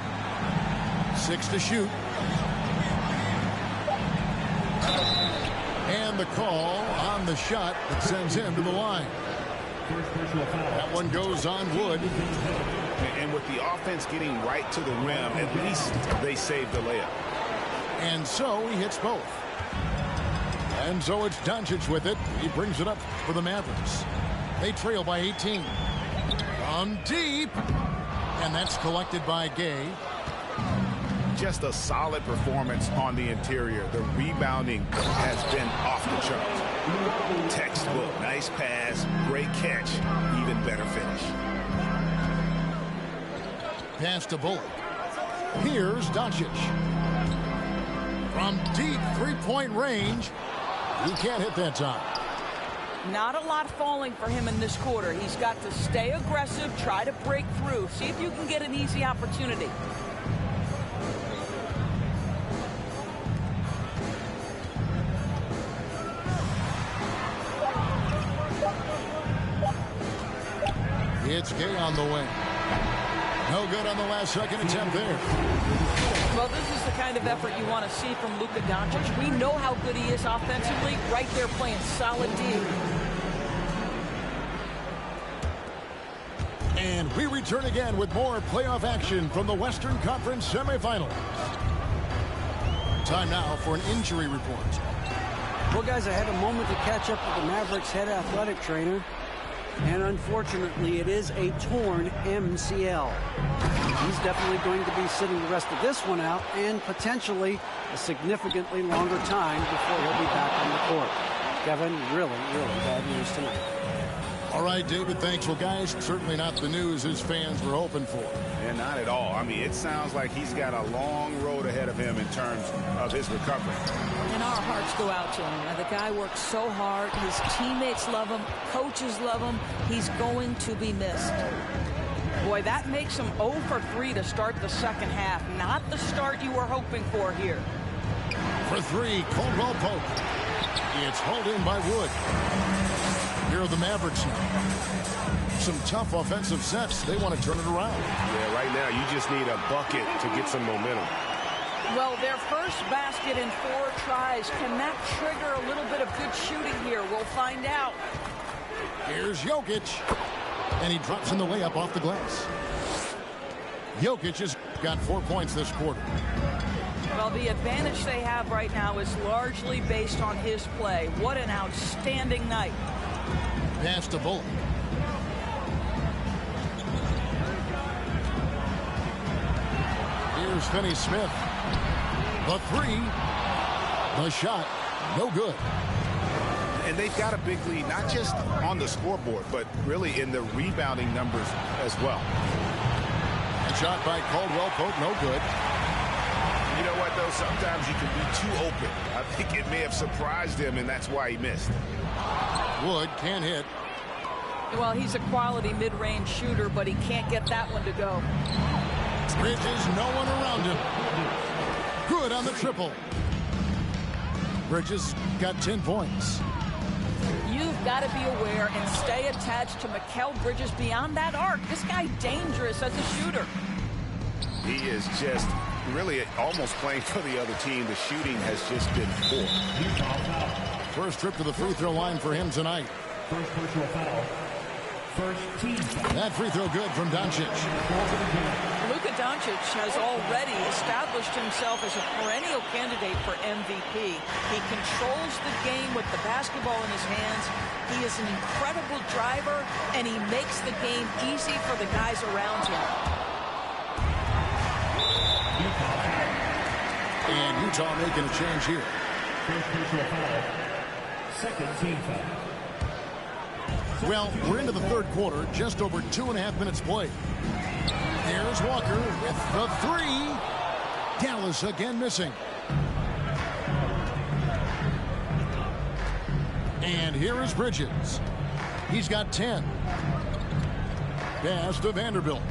6 to shoot. And the call on the shot that sends him to the line. That one goes on Wood. And with the offense getting right to the rim, at least they saved the layup. And so he hits both. And so it's Doncic with it. He brings it up for the Mavericks. They trail by 18. From deep. And that's collected by Gay. Just a solid performance on the interior. The rebounding has been off the charts. Textbook, nice pass, great catch, even better finish. Pass to Bullock. Here's Doncic. From deep three-point range. He can't hit that time. Not a lot falling for him in this quarter. He's got to stay aggressive, try to break through. See if you can get an easy opportunity. It's Gay on the wing. No good on the last second attempt there. Well, this is the kind of effort you want to see from Luka Doncic. We know how good he is offensively. Right there playing solid D. And we return again with more playoff action from the Western Conference semifinals. Time now for an injury report. Well, guys, I had a moment to catch up with the Mavericks head athletic trainer. And unfortunately, it is a torn MCL. He's definitely going to be sitting the rest of this one out and potentially a significantly longer time before he'll be back on the court. Kevin, really, really bad news tonight. All right, David, thanks. Well, guys, certainly not the news his fans were hoping for. And not at all. I mean, it sounds like he's got a long road ahead of him in terms of his recovery. And our hearts go out to him. Now, the guy works so hard. His teammates love him. Coaches love him. He's going to be missed. Boy, that makes him 0 for 3 to start the second half. Not the start you were hoping for here. For 3, Caldwell Pope. It's hauled in by Wood. Here are the Mavericks now. Some tough offensive sets. They want to turn it around. Yeah, right now you just need a bucket to get some momentum. Well, their first basket in 4 tries. Can that trigger a little bit of good shooting here? We'll find out. Here's Jokic. And he drops in the layup off the glass. Jokic has got 4 points this quarter. Well, the advantage they have right now is largely based on his play. What an outstanding night. Pass to Bullock. Here's Finney-Smith. The three. The shot. No good. And they've got a big lead, not just on the scoreboard, but really in the rebounding numbers as well. And shot by Caldwell Pope, no good. You know what, though? Sometimes you can be too open. I think it may have surprised him, and that's why he missed. Wood can't hit. Well, he's a quality mid-range shooter, but he can't get that one to go. Bridges, no one around him. Good on the triple. Bridges got 10 points. You've got to be aware and stay attached to Mikal Bridges beyond that arc. This guy dangerous as a shooter. He is just really almost playing for the other team. The shooting has just been poor. First trip to the free throw line for him tonight. First personal foul. First team foul. That free throw good from Doncic. Luka Doncic has already established himself as a perennial candidate for MVP. He controls the game with the basketball in his hands. He is an incredible driver, and he makes the game easy for the guys around him. And Utah making a change here. First personal foul. Second team foul. Well, we're into the third quarter, just over 2.5 minutes played. Here's Walker with the three. Dallas again missing. And here is Bridges. He's got 10. Pass to Vanderbilt.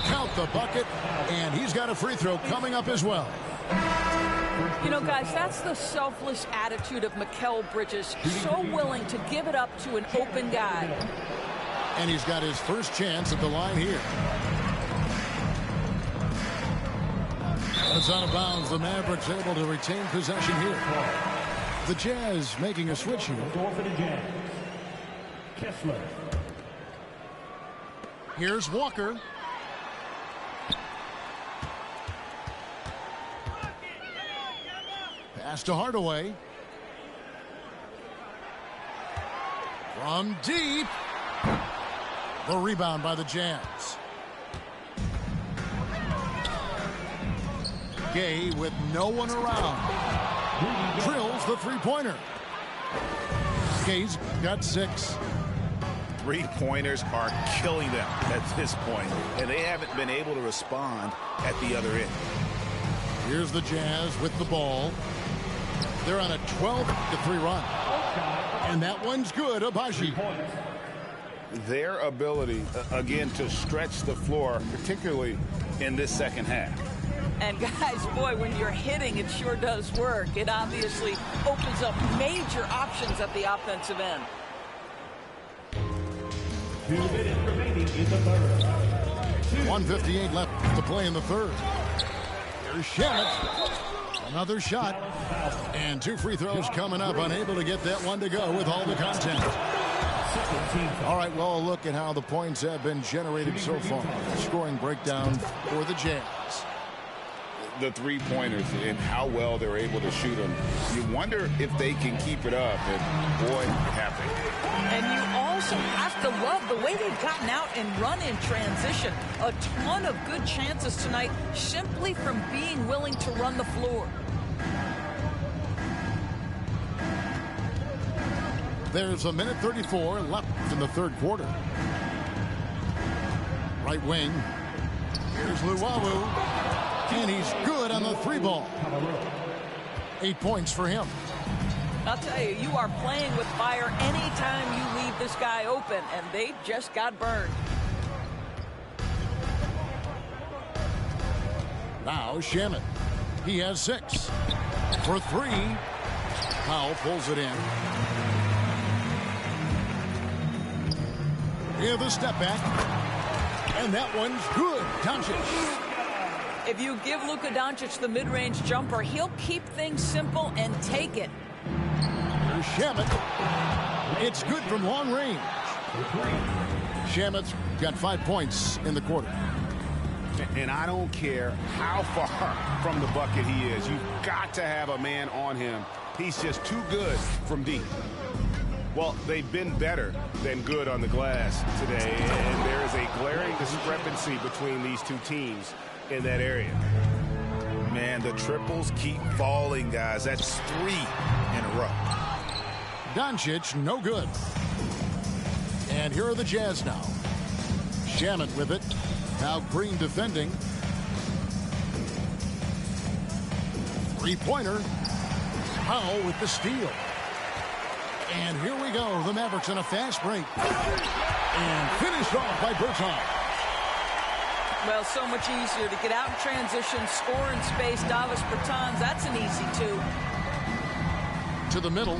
Count the bucket, and he's got a free throw coming up as well. You know, guys, that's the selfless attitude of Mikal Bridges. So willing to give it up to an open guy. And he's got his first chance at the line here. It's out of bounds. The Mavericks able to retain possession here. The Jazz making a switch here. Door for the Jazz. Kessler. Here's Walker. Pass to Hardaway. From deep. The rebound by the Jazz. Gay with no one around. Drills the three-pointer. Gay's got 6. Three-pointers are killing them at this point, and they haven't been able to respond at the other end. Here's the Jazz with the ball. They're on a 12-3 run. And that one's good, Abaji. Their ability, again, to stretch the floor, particularly in this second half. And guys, boy, when you're hitting, it sure does work. It obviously opens up major options at the offensive end. 2 minutes remaining in the third. 1:58 left to play in the third. Here's Shamet. Another shot. And 2 free throws coming up. Unable to get that one to go with all the content. All right, well, a look at how the points have been generated so far. Scoring breakdown for the Jazz. The three-pointers and how well they're able to shoot them. You wonder if they can keep it up, and boy, have they. And you also have to love the way they've gotten out and run in transition. A ton of good chances tonight simply from being willing to run the floor. There's 1:34 left in the third quarter. Right wing. Here's Luwawu. And he's good on the 3-ball. 8 points for him. I'll tell you, you are playing with fire anytime you leave this guy open, and they just got burned. Now Shamet. He has 6. For 3. Powell pulls it in. Here the step back. And that one's good. Doncic. If you give Luka Doncic the mid-range jumper, he'll keep things simple and take it. Here's Shamet. It's good from long range. Shamet's got 5 points in the quarter. And I don't care how far from the bucket he is. You've got to have a man on him. He's just too good from deep. Well, they've been better than good on the glass today, and there is a glaring discrepancy between these two teams in that area. Man, the triples keep falling, guys. That's 3 in a row. Doncic, no good. And here are the Jazz now. Shamet with it. Now Green defending. Three-pointer. Powell with the steal. And here we go. The Mavericks on a fast break. And finished off by Bertans. Well, so much easier to get out in transition, score in space. Davis Bertans, that's an easy 2. To the middle.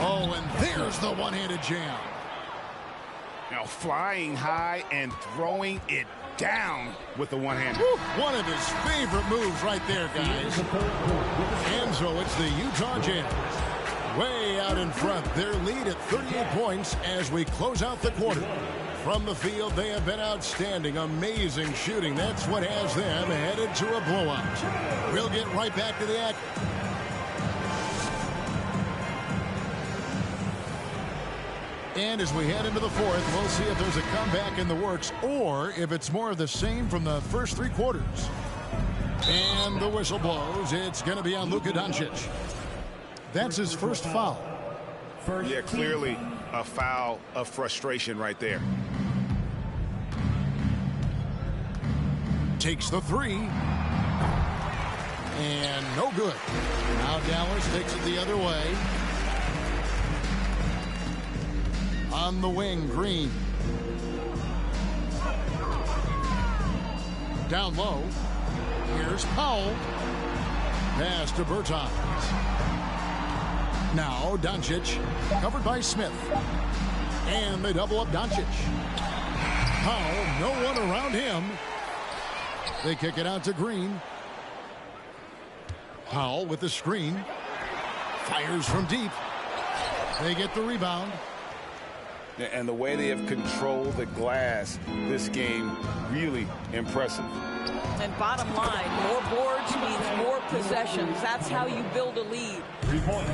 Oh, and there's the one-handed jam. Now flying high and throwing it down with the one-hander. One of his favorite moves right there, guys. And so it's the Utah Jazz way out in front. Their lead at 38 points as we close out the quarter. From the field, they have been outstanding. Amazing shooting. That's what has them headed to a blowout. We'll get right back to the act. And as we head into the fourth, we'll see if there's a comeback in the works or if it's more of the same from the first 3 quarters. And the whistle blows. It's going to be on Luka Doncic. That's his first foul. Yeah, clearly a foul of frustration right there. Takes the 3. And no good. Now Dallas takes it the other way. On the wing, Green. Down low. Here's Powell. Pass to Bertans. Now Doncic, covered by Smith. And they double up Doncic. Powell, no one around him. They kick it out to Green. Powell with the screen. Fires from deep. They get the rebound. And the way they have controlled the glass this game, really impressive. And bottom line, more boards means more possessions. That's how you build a lead. 3 points.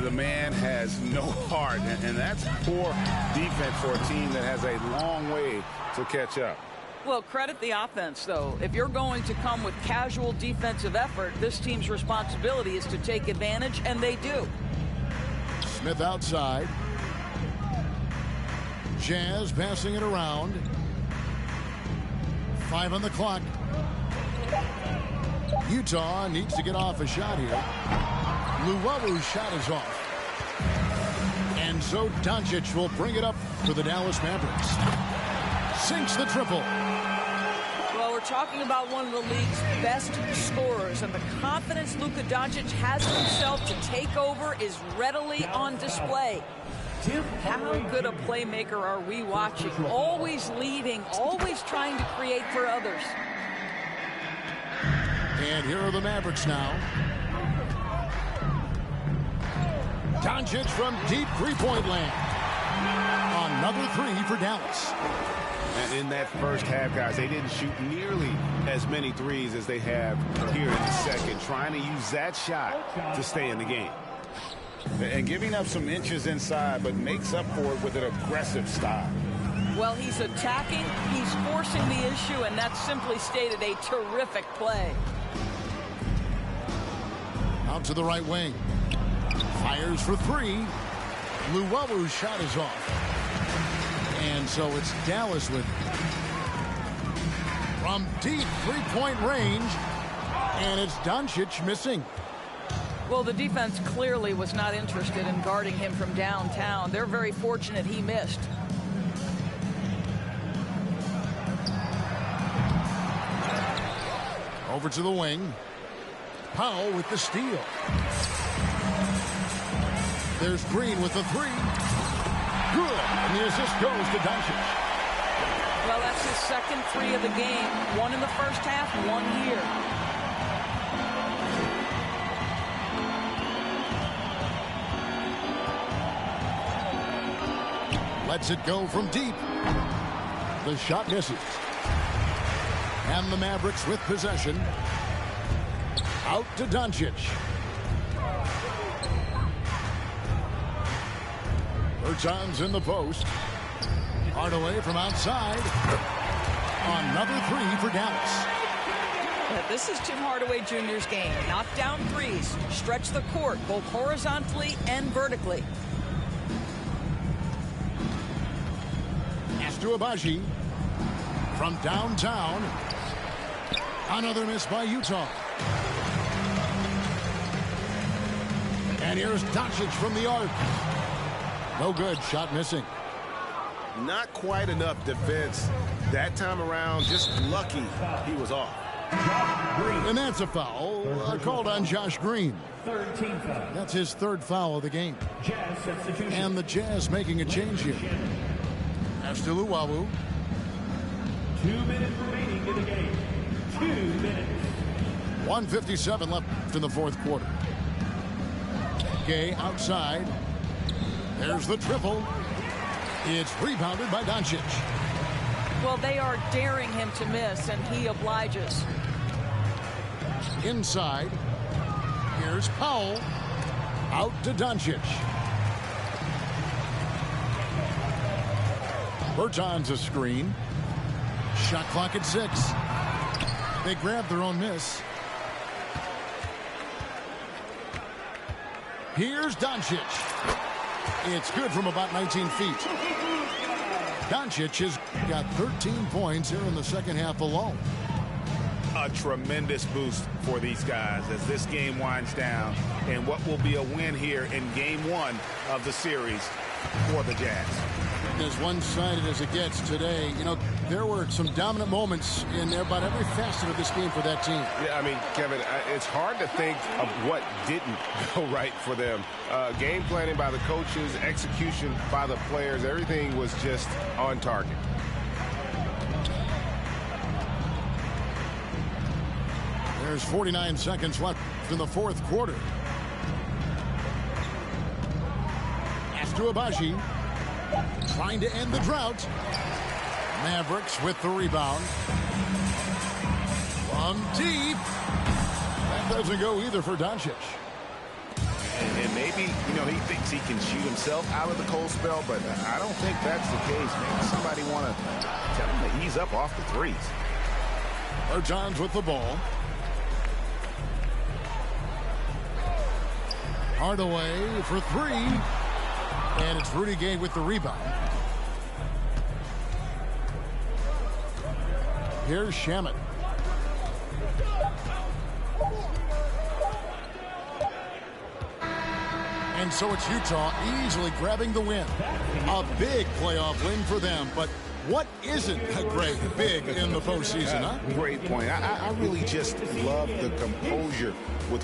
The man has no heart, and that's poor defense for a team that has a long way to catch up. Well, credit the offense, though. If you're going to come with casual defensive effort, this team's responsibility is to take advantage, and they do. Smith outside. Jazz passing it around. 5 on the clock. Utah needs to get off a shot here. Luwalu's shot is off. And so Doncic will bring it up for the Dallas Mavericks. Sinks the triple. Well, we're talking about one of the league's best scorers, and the confidence Luka Doncic has in himself to take over is readily on display. How good a playmaker are we watching? Always leading, always trying to create for others. And here are the Mavericks now. Doncic from deep three-point land. Another 3 for Dallas. And in that first half, guys, they didn't shoot nearly as many threes as they have here in the second, trying to use that shot to stay in the game. And giving up some inches inside, but makes up for it with an aggressive style. Well, he's attacking, he's forcing the issue, and that's simply stated a terrific play. Out to the right wing. Fires for 3. Luwalu's shot is off. And so it's Dallas with from deep three-point range. And it's Doncic missing. Well, the defense clearly was not interested in guarding him from downtown. They're very fortunate he missed. Over to the wing. Powell with the steal. There's Green with the 3. Good. And the assist goes to Doncic. Well, that's his second 3 of the game. 1 in the first half, 1 here. Lets it go from deep. The shot misses. And the Mavericks with possession. Out to Doncic. Bertans in the post. Hardaway from outside. Another three for Dallas. This is Tim Hardaway Jr.'s game. Knock down threes. Stretch the court, both horizontally and vertically. To Abaji from downtown. Another miss by Utah. And here's Doncic from the arc. No good. Shot missing. Not quite enough defense that time around. Just lucky he was off. And that's a foul called on Josh Green. Third team foul. That's his third foul of the game. Jazz substitution. And the Jazz making a change here. As to Luwawu. 2 minutes remaining in the game. 2 minutes. 1:57 left in the fourth quarter. Gay outside. There's the triple. It's rebounded by Doncic. Well, they are daring him to miss, and he obliges. Inside. Here's Powell. Out to Doncic. Bertans a screen. Shot clock at 6. They grab their own miss. Here's Doncic. It's good from about 19 feet. Doncic has got 13 points here in the second half alone. A tremendous boost for these guys as this game winds down, and what will be a win here in game 1 of the series for the Jazz. As one-sided as it gets today, you know, there were some dominant moments in about every facet of this game for that team. Yeah, I mean, Kevin, it's hard to think of what didn't go right for them. Game planning by the coaches, execution by the players, everything was just on target. There's 49 seconds left in the fourth quarter. Pass to Abaji. Trying to end the drought. Mavericks with the rebound. From deep. That doesn't go either for Doncic. And maybe, you know, he thinks he can shoot himself out of the cold spell, but I don't think that's the case. Maybe somebody want to tell him to ease up off the threes. Bertans with the ball. Hardaway for three. And it's Rudy Gay with the rebound. Here's Shamet. And so it's Utah easily grabbing the win. A big playoff win for them, but what isn't a great big in the postseason, huh? Great point. I really just love the composure with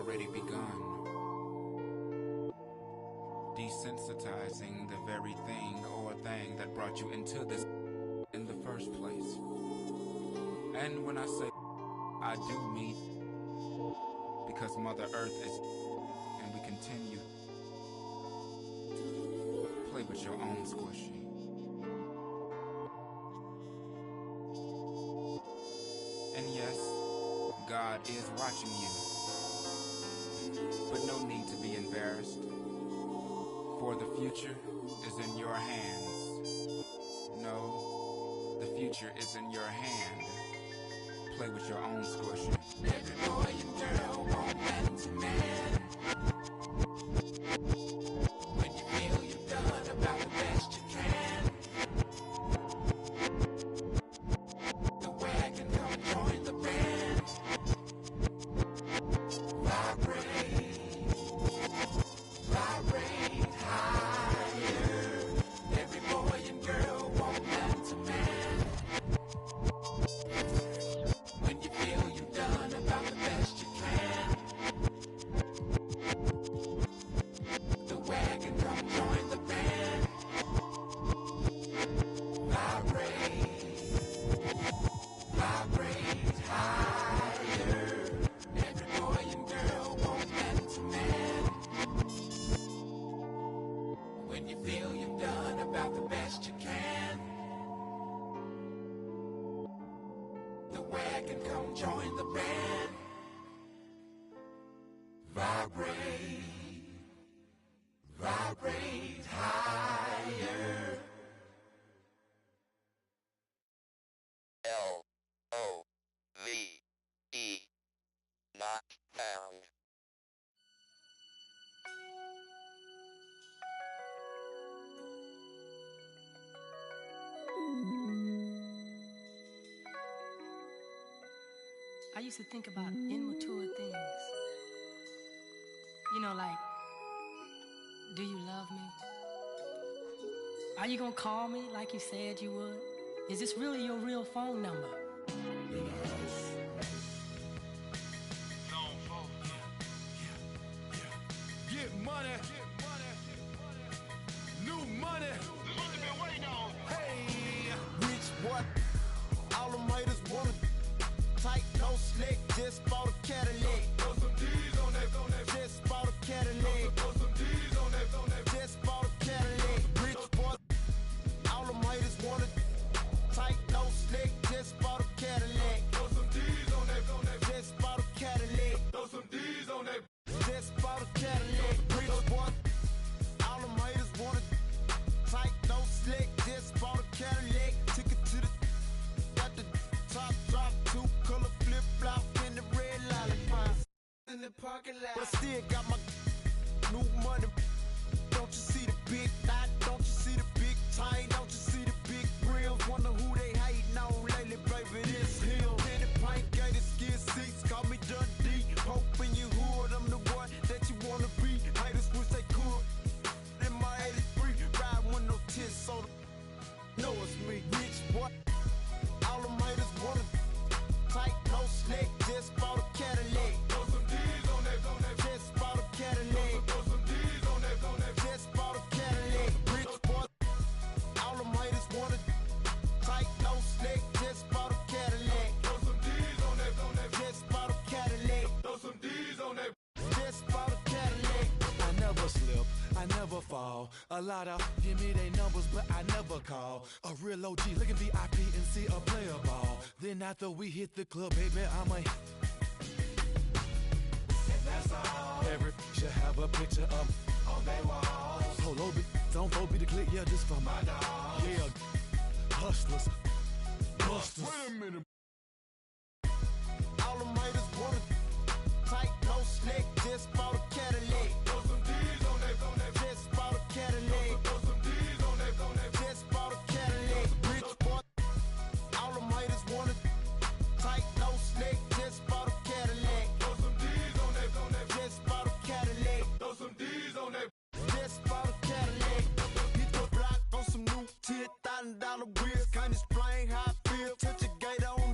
already begun. Desensitizing the very thing or thing that brought you into this in the first place. And when I say I do mean because Mother Earth is and we continue. Play with your own squishy. And yes, God is watching you. But no need to be embarrassed. For the future is in your hands. No, the future is in your hand. Play with your own squishy. Every boy and girl want man to man. When you feel you've done about the best you can. The wagon come join the band. Vibrate, vibrate higher. Every boy and girl want man to man. When you feel you've done about the best you can. The wagon come join the band. Vibrate, vibrate higher. Every boy and girl want man to man. When you feel you've done about the best you can. The wagon come join the band. Vibrate, vibrate higher. L-O-V-E, not found. I used to think about immature things. You know, like, do you love me? Are you gonna call me like you said you would? Is this really your real phone number? Get money. New money. This is what you've been waiting on. Hey. Rich boy. All them haters wanna tight, no slick. Just bought a Cadillac. Throw some D's on that. Just bought a Cadillac. Throw some D's on that. Just bought a Cadillac. Rich boy. All them haters wanna tight, no slick. Just bought a Cadillac. Throw some D's on that. Just bought a Cadillac. Throw some D's on that. Just bought a Cadillac. Rich boy. All them haters wanna tight, no slick. Just bought a Cadillac. Took it to the got the top drop, 2-color flip flop in the red lollipop in the parking lot. But I still got my new money. Don't you see the big knot? Don't you see the big chain? Don't you see the big grills? Wonder who they hating on lately, baby. This him. Penny paint, gated skin seats. Call me Dundee. Hoping you hood. I'm the one that you wanna be. Haters wish they could. In my 83, ride with no tits, so know it's me. Rich boy. All them haters wanna tight, no slick. Just bought a Cadillac. Throw some D's on that. Just bought a Cadillac. Throw some D's on that. Just bought a Cadillac. Rich boy. All them haters wanna tight, no slick. Just bought a Cadillac. Throw some D's on that. Just bought a Cadillac. Throw some D's on that. Just bought a Cadillac. I never slip, I never fall. A lot of give me they numbers, but I never call. A real OG, look at VIP and see a player ball. Then after we hit the club, baby, I'm a. And that's all. Every should have a picture up on their walls. Polo, don't go be the click, yeah, just for my dog. Yeah, hustlers, busters. Wait a minute. All them haters wanna tight, no slick. Just bought a Cadillac. Throw some D's on that. Just bought a Cadillac. Throw some D's on that. Just bought a Cadillac. Rich boy. All them haters wanna tight, no slick. Just bought a Cadillac. Throw some D's on that. Just bought a Cadillac. Throw some D's on that. Just bought a Cadillac. Hit the block on some new $10,000 wheels. Can't explain how I feel. Touch a gate on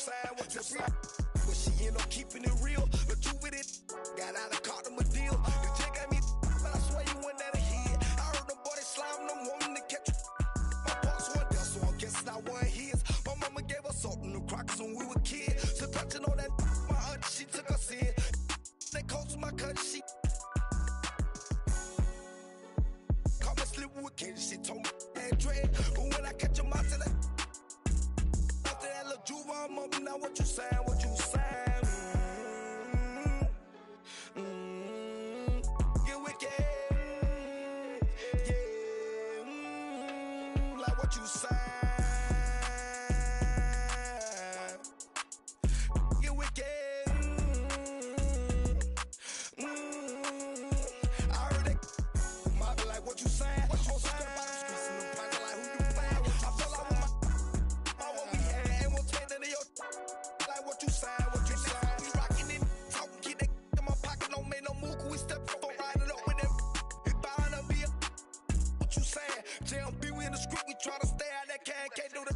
saying, what you saying. But she end up keeping it real. But you with it, got out and caught him a deal. The chick got me, but I swear you went down the head. I heard the boy they slime, no woman to catch you. My boss one there, so I'm guessing I wasn't his. My mama gave us salt in the crackers when we were kids. So touching on that, my aunt, she took us in. They close to my cousin, she caught me sleeping with Katie. She told me and dread. But when I catch him, I said that. After that little Juva, I'm up now. What you saying? What you saying? Get wicked. Yeah. Like what you saying? Get wicked. I heard it. Might be like what you saying. What you saying? About the streets and the pocket, like who you playing? I feel like with my what we had ain't won't take none of your like what you saying. What you saying? We rocking it, talking, keep that in my pocket, don't make no move. We step for riding up with them. We buying a beer. What you saying? JMB, we in the street, we try to stay out that can't do the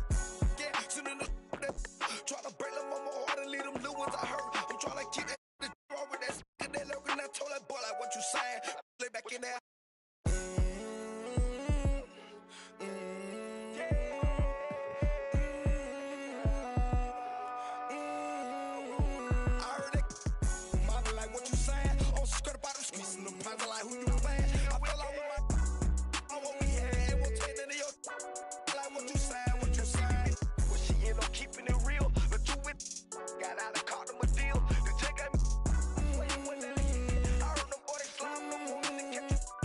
yeah. Soon in the try to break them on my heart and leave them little ones I hurt. I'm trying to keep that over that that lurking. I told that boy like what you saying. Lay back in there. I heard it. Mama like what you saying. On skirt about the streets and the pocket like who you playing. I feel like with my what we had ain't won't take none of your like what you saying. What you saying? But she end up keeping it real. But you with got out and caught him a deal. The chick got me. I heard them boy they slime, no woman to catch you.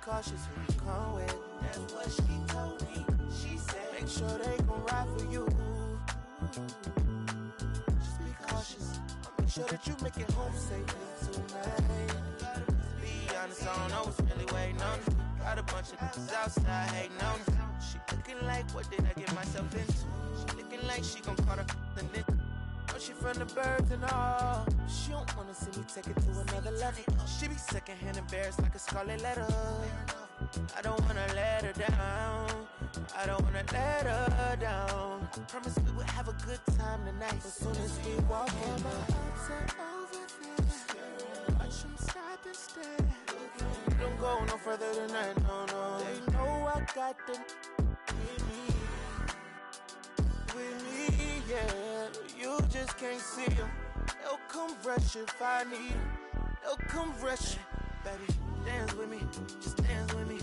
cautious who you come with. That's what she told me. She said, make sure they gon' ride for you. Just be cautious. I'll make sure that you make it home safely tonight. Be honest, I don't know what's really waiting on me. Got a bunch of niggas outside hating on me. She looking like, what did I get myself into? She looking like she gon' call her the knit. Know she from the birds and all. She don't wanna see me take it to another level. She be secondhand embarrassed like a scarlet letter. I don't wanna let her down. I don't wanna let her down. Promise we would have a good time tonight. As soon as we walk in, my arms are over there. Watch them stop and stare. We don't go no further than that, no, no. They know I got them with me, yeah. You just can't see them. They'll come rush if I need them. They'll come rush. Baby, dance with me, just dance with me.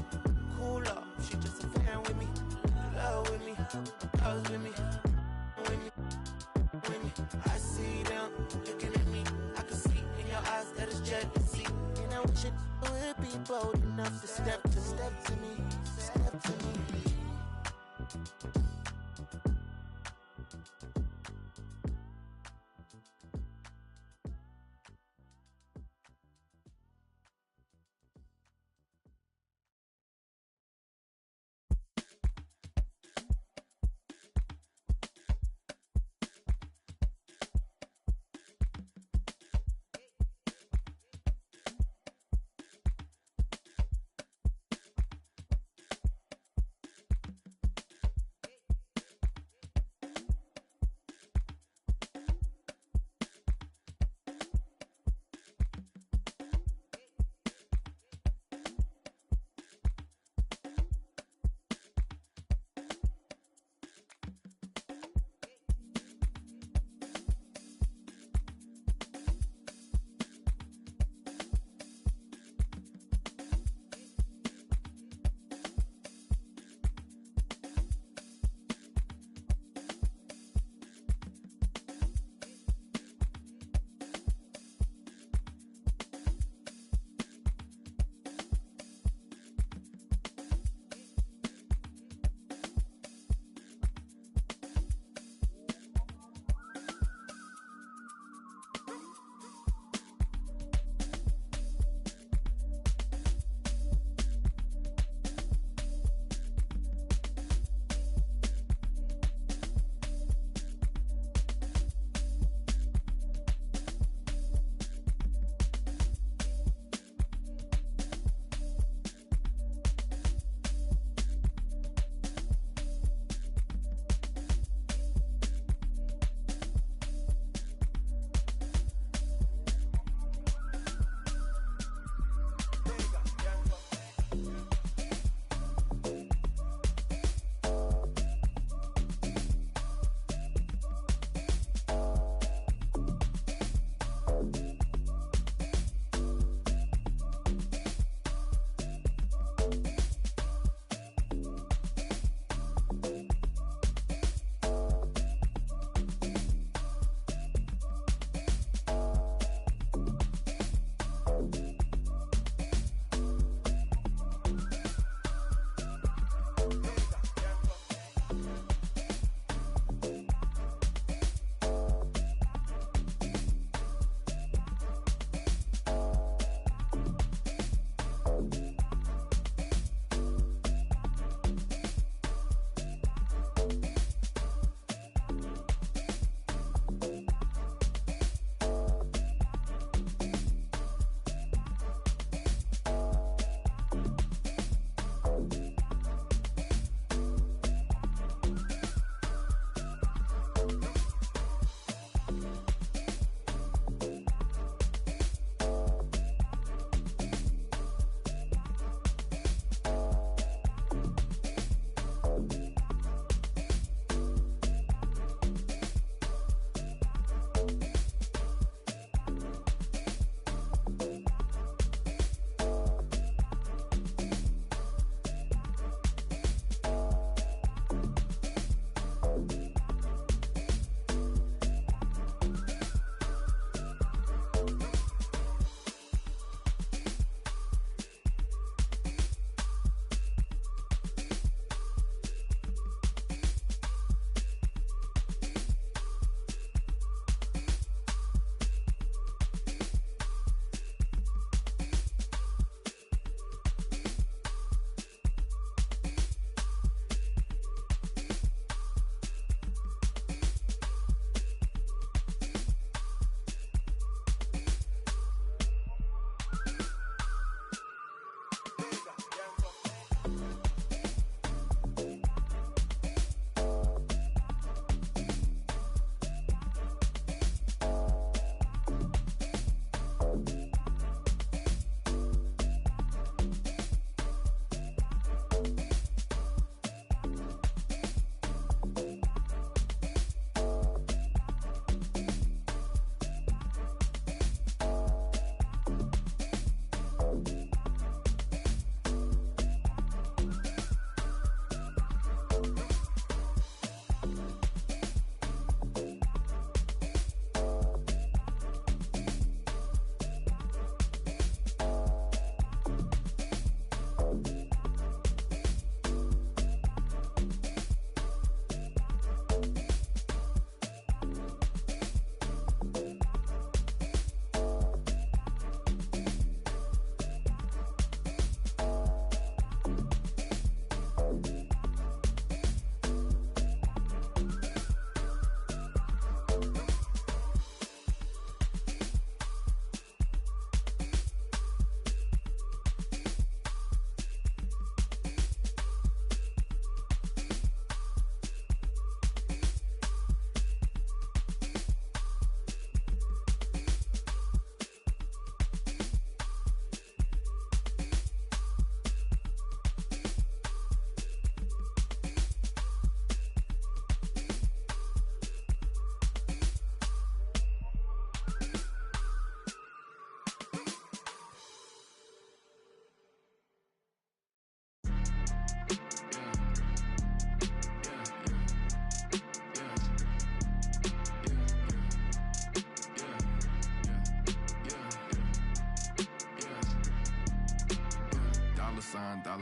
Cool up, she just a fan with me. Love with me, loves with me. With me, I see them looking at me. I can see in your eyes that it's jealousy. And I wish it would be bold enough to step to me, step to me.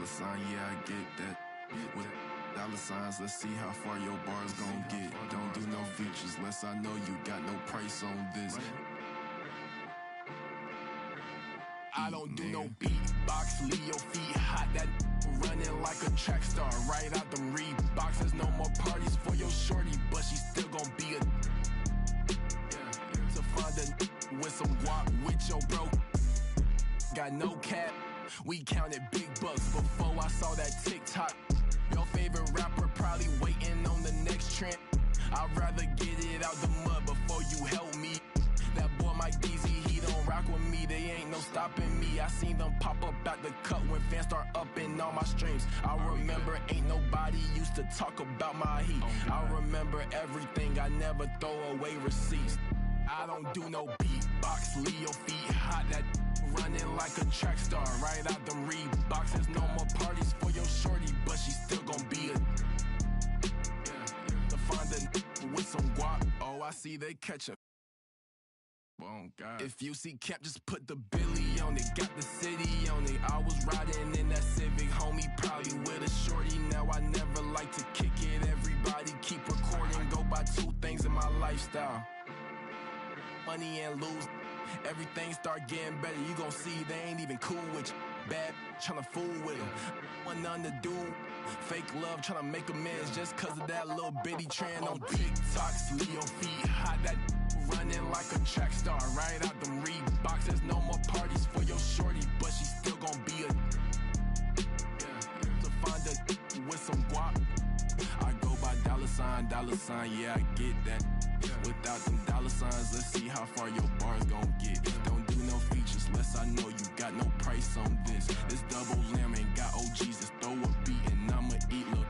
sign, yeah, I get that. With dollar signs, let's see how far your bars gon' get. Don't do no features, less I know you got no price on this. I don't do no beatbox, leave your feet hot, that running like a track star, right out them Reeboks. There's no more parties for your shorty, but she still gon' be a to find a with some guap with your bro. Got no cap, we counted big bucks before I saw that TikTok. Your favorite rapper probably waiting on the next trend. I'd rather get it out the mud before you help me. That boy Mike Deezy, he don't rock with me. They ain't no stopping me. I seen them pop up at the cut when fans start upping all my streams. I remember ain't nobody used to talk about my heat. I remember everything, I never throw away receipts. I don't do no beatbox, leave your feet hot, that running like a track star, right out them Reeboks. There's no more parties for your shorty, but she still gon' be a to find a with some guap. Oh, I see they catch a. Oh, God. If you see Cap, just put the Billy on it. Got the city on it. I was riding in that Civic, homie, probably with a shorty. Now I never like to kick it. Everybody keep recording. Go by two things in my lifestyle: money and lose. Everything start getting better. You gon' see they ain't even cool with you. Bad tryna fool with them. Want nothing to do. Fake love tryna make amends just cause of that little bitty trend on TikToks. Leave your feet hot, that running like a track star, right out them Reeboks. There's no more parties for your shorty, but she still gon' be a to find a with some guap. I go by dollar sign, yeah, I get that. Without them dollar signs, let's see how far your bars gon' get. Don't do no features, less I know you got no price on this. This double lamb ain't got OGs, just throw a beat and I'ma eat, look.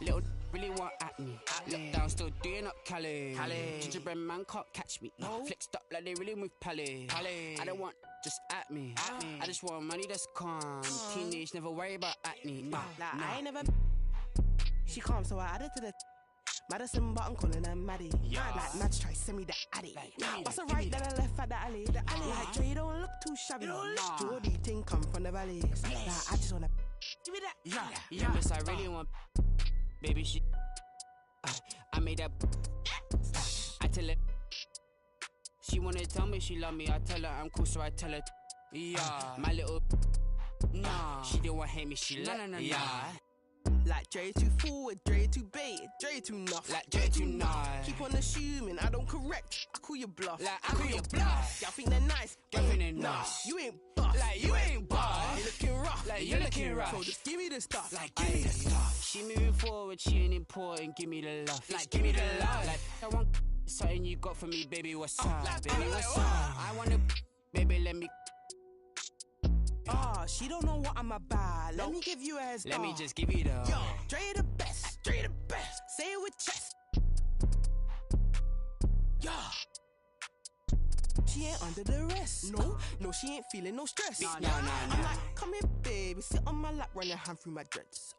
Little really want at me. Look down, still doing up Cali. Gingerbread man can't catch me. Flexed up like they really move Pally. I don't want just at me. I just want money that's calm. Teenage, never worry about acne. I ain't never. She calm, so I added to the. Madison, but I'm calling her Maddie. Like Madge try send me the addy. What's a right, then I left at the alley. Like Dre don't look too shabby. Jordy ting come from the valley. Like I just wanna. Give me that. Yeah, miss, I really want. Baby, she. I made that. I tell her. She wanna tell me she love me. I tell her I'm cool, so I tell her. Yeah, my little. Nah, she didn't want to hate me. She like. Yeah. Like Dre too forward, Dre too baited, Dre too nuff. Like Dre too nice. Keep on assuming I don't correct. I call you bluff. Like I call you bluff. Y'all think they're nice. Y'all think they're nice. You ain't buff. Like you ain't buff. You looking rough. Like you looking rough. So just give me the stuff. Like give me the stuff. She moving forward, she ain't important. Give me the love. Like give me the love. Like I want something you got for me, baby. What's up? Like, baby, what's up? I wanna, baby, let me. She don't know what I'm about. Let me give you a heads. Let me just give you the. Yo, Dre the best. Dre the best. Say it with chest. Yeah. She ain't under the rest. No, she ain't feeling no stress. Nah. I'm like, come here, baby. Sit on my lap, run your hand through my dreads.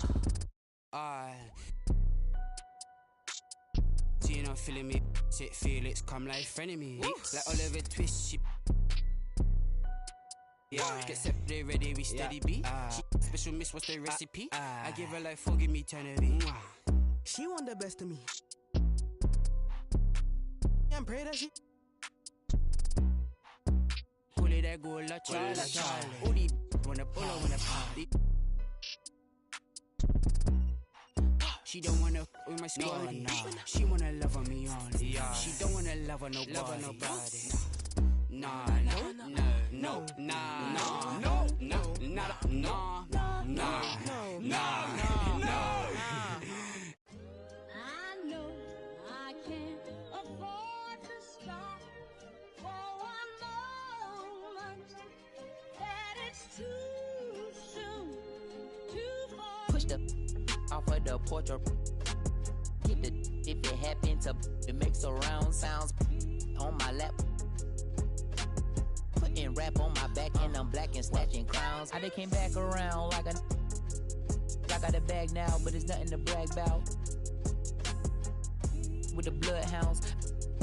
So you not feeling me? Sit Felix, come like frenemy. Like Oliver Twist, she. Yeah, get separate, ready, we steady beat. Special miss, what's the recipe? I give her like forgive me, eternity. She want the best of me. And pray that she. Pull it, that go, la Charlie. All these wanna pull her, wanna party. She don't wanna with my squad. She wanna love on me only. She don't wanna love on nobody. Nah. I know I can't afford to stop for one moment. That it's too soon to fall. Push the off of the porch or hit the if it happen to it makes surround sounds on my lap. putting rap on my back and I'm black and snatching crowns. I came back around like a. I got a bag now, but it's nothing to brag about. With the bloodhounds,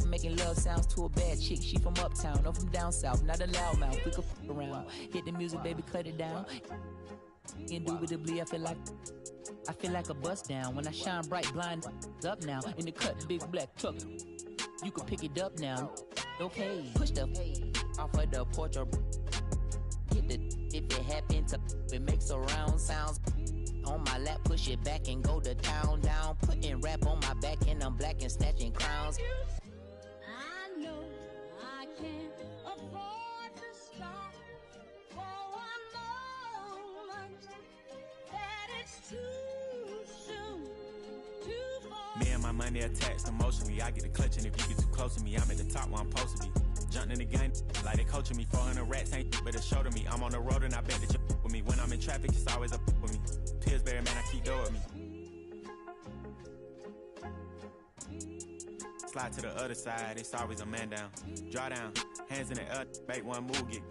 making love sounds to a bad chick. She from uptown, no from down south, not a loudmouth. We could f around. Hit the music, baby, cut it down. Indubitably, I feel like a bust down. When I shine bright, blind up now. In the cut, big black truck. You can pick it up now. Okay, push the off of the porch or hit the if it happen to it makes a round sounds. On my lap, push it back and go to town down. Putting rap on my back and I'm black and snatching crowns. I know I can't afford to stop for one moment. That it's too soon, too far. Me and my money attached emotionally. I get a clutch, and if you get too close to me, I'm at the top where I'm supposed to be. Jumping in the game like they coaching me. 400 rats ain't but a show to me. I'm on the road and I bet that you with me. When I'm in traffic, it's always up with me. Pillsbury, man, I keep doing with me. Slide to the other side, it's always a man down. Draw down, hands in the air, make one move, get.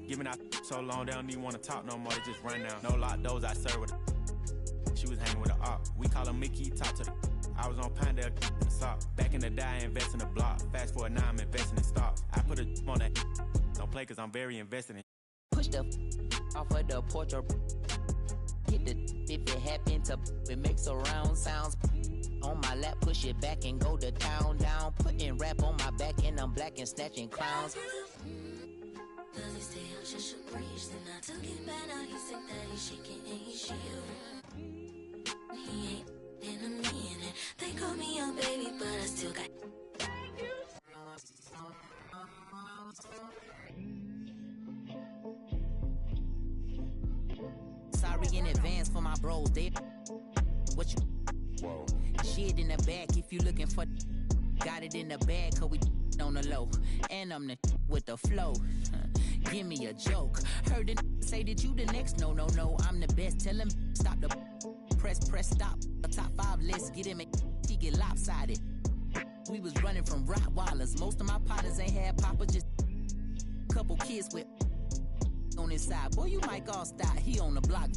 Giving out so long, they don't even want to talk no more, they just run down. No lock doors, I serve with a. She was hanging with a op. We call her Mickey, talk to the. I was on Pinedale, assault. Back in the day, I invest in the block. Fast forward now, I'm investing in stock. I put a on that. Don't play cause I'm very invested in. Push the off of the porch or hit the if it happen to it makes a round sounds. On my lap, push it back and go to town down. Putting rap on my back and I'm black and snatching crowns. Does he stay out just a breeze? Then I took it back, now he said that he's shaking and he's shivering. He ain't in a minute. They call me your baby, but I still got. Sorry in advance for my bros, they what you whoa. Shit in the back if you looking for got it in the bag cause we on the low and I'm the with the flow. Give me a joke. Heard it say that you the next. No, I'm the best. Tell him stop the press stop. The top 5 list get him he get lopsided. We was running from Rottweilers. Most of my partners ain't had papa, just couple kids with on his side. Boy, you might all stop. He on the block.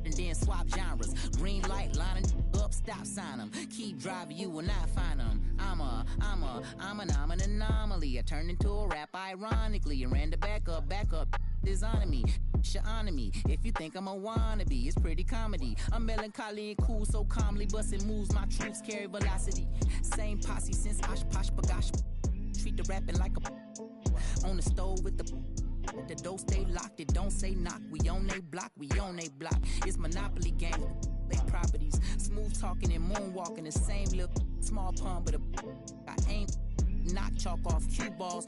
And then swap genres. Green light, lining up, stop sign them. Keep driving, you will not find them. I'm an anomaly. I turned into a rap ironically. And ran the back up, designing me. Honor me. If you think I'm a wannabe, it's pretty comedy. I'm melancholy and cool, so calmly busting moves. My troops carry velocity. Same posse since Osh Posh Bagash. Treat the rapping like a on the stove with the door stay locked, it don't say knock. We on they block. It's Monopoly game, they properties. Smooth talking and moonwalking, the same little small pun, but I aim, knock chalk off cue balls.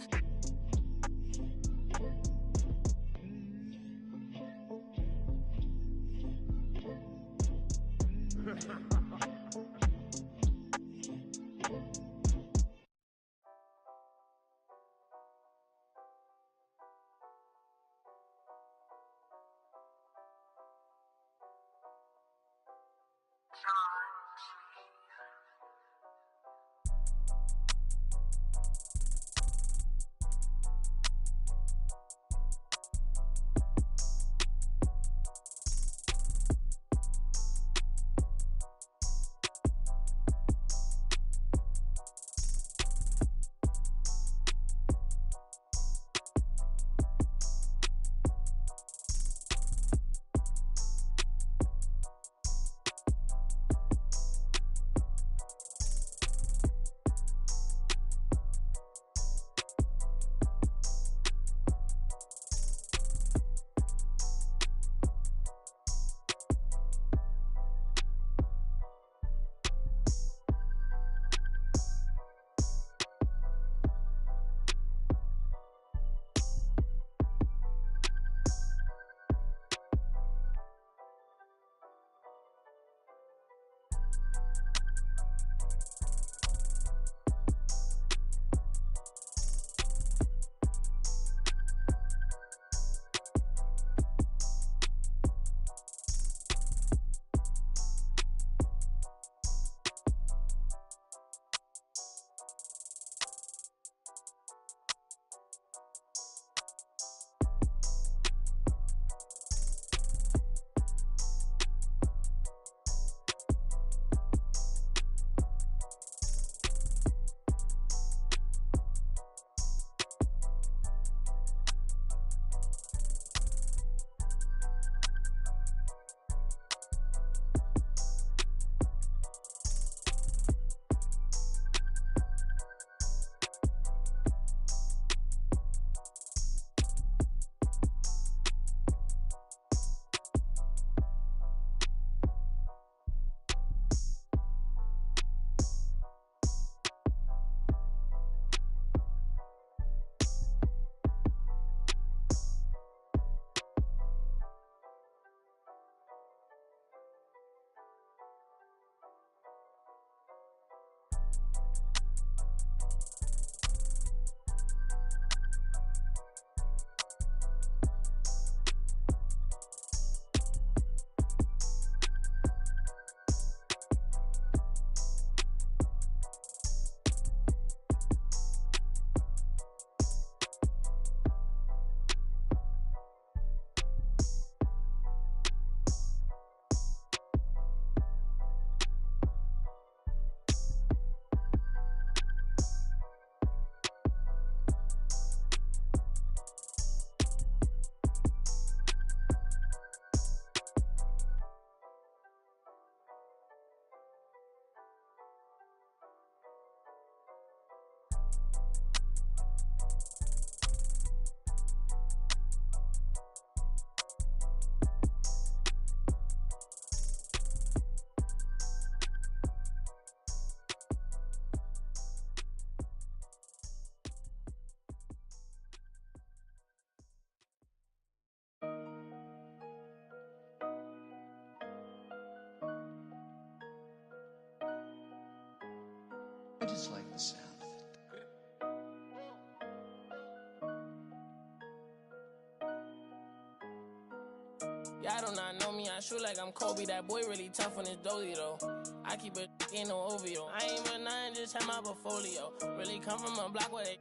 Y'all do not know me, I shoot like I'm Kobe. That boy really tough on his dolly though. I keep it in no OVO. I ain't with nothing, just have my portfolio. Really come from a block where they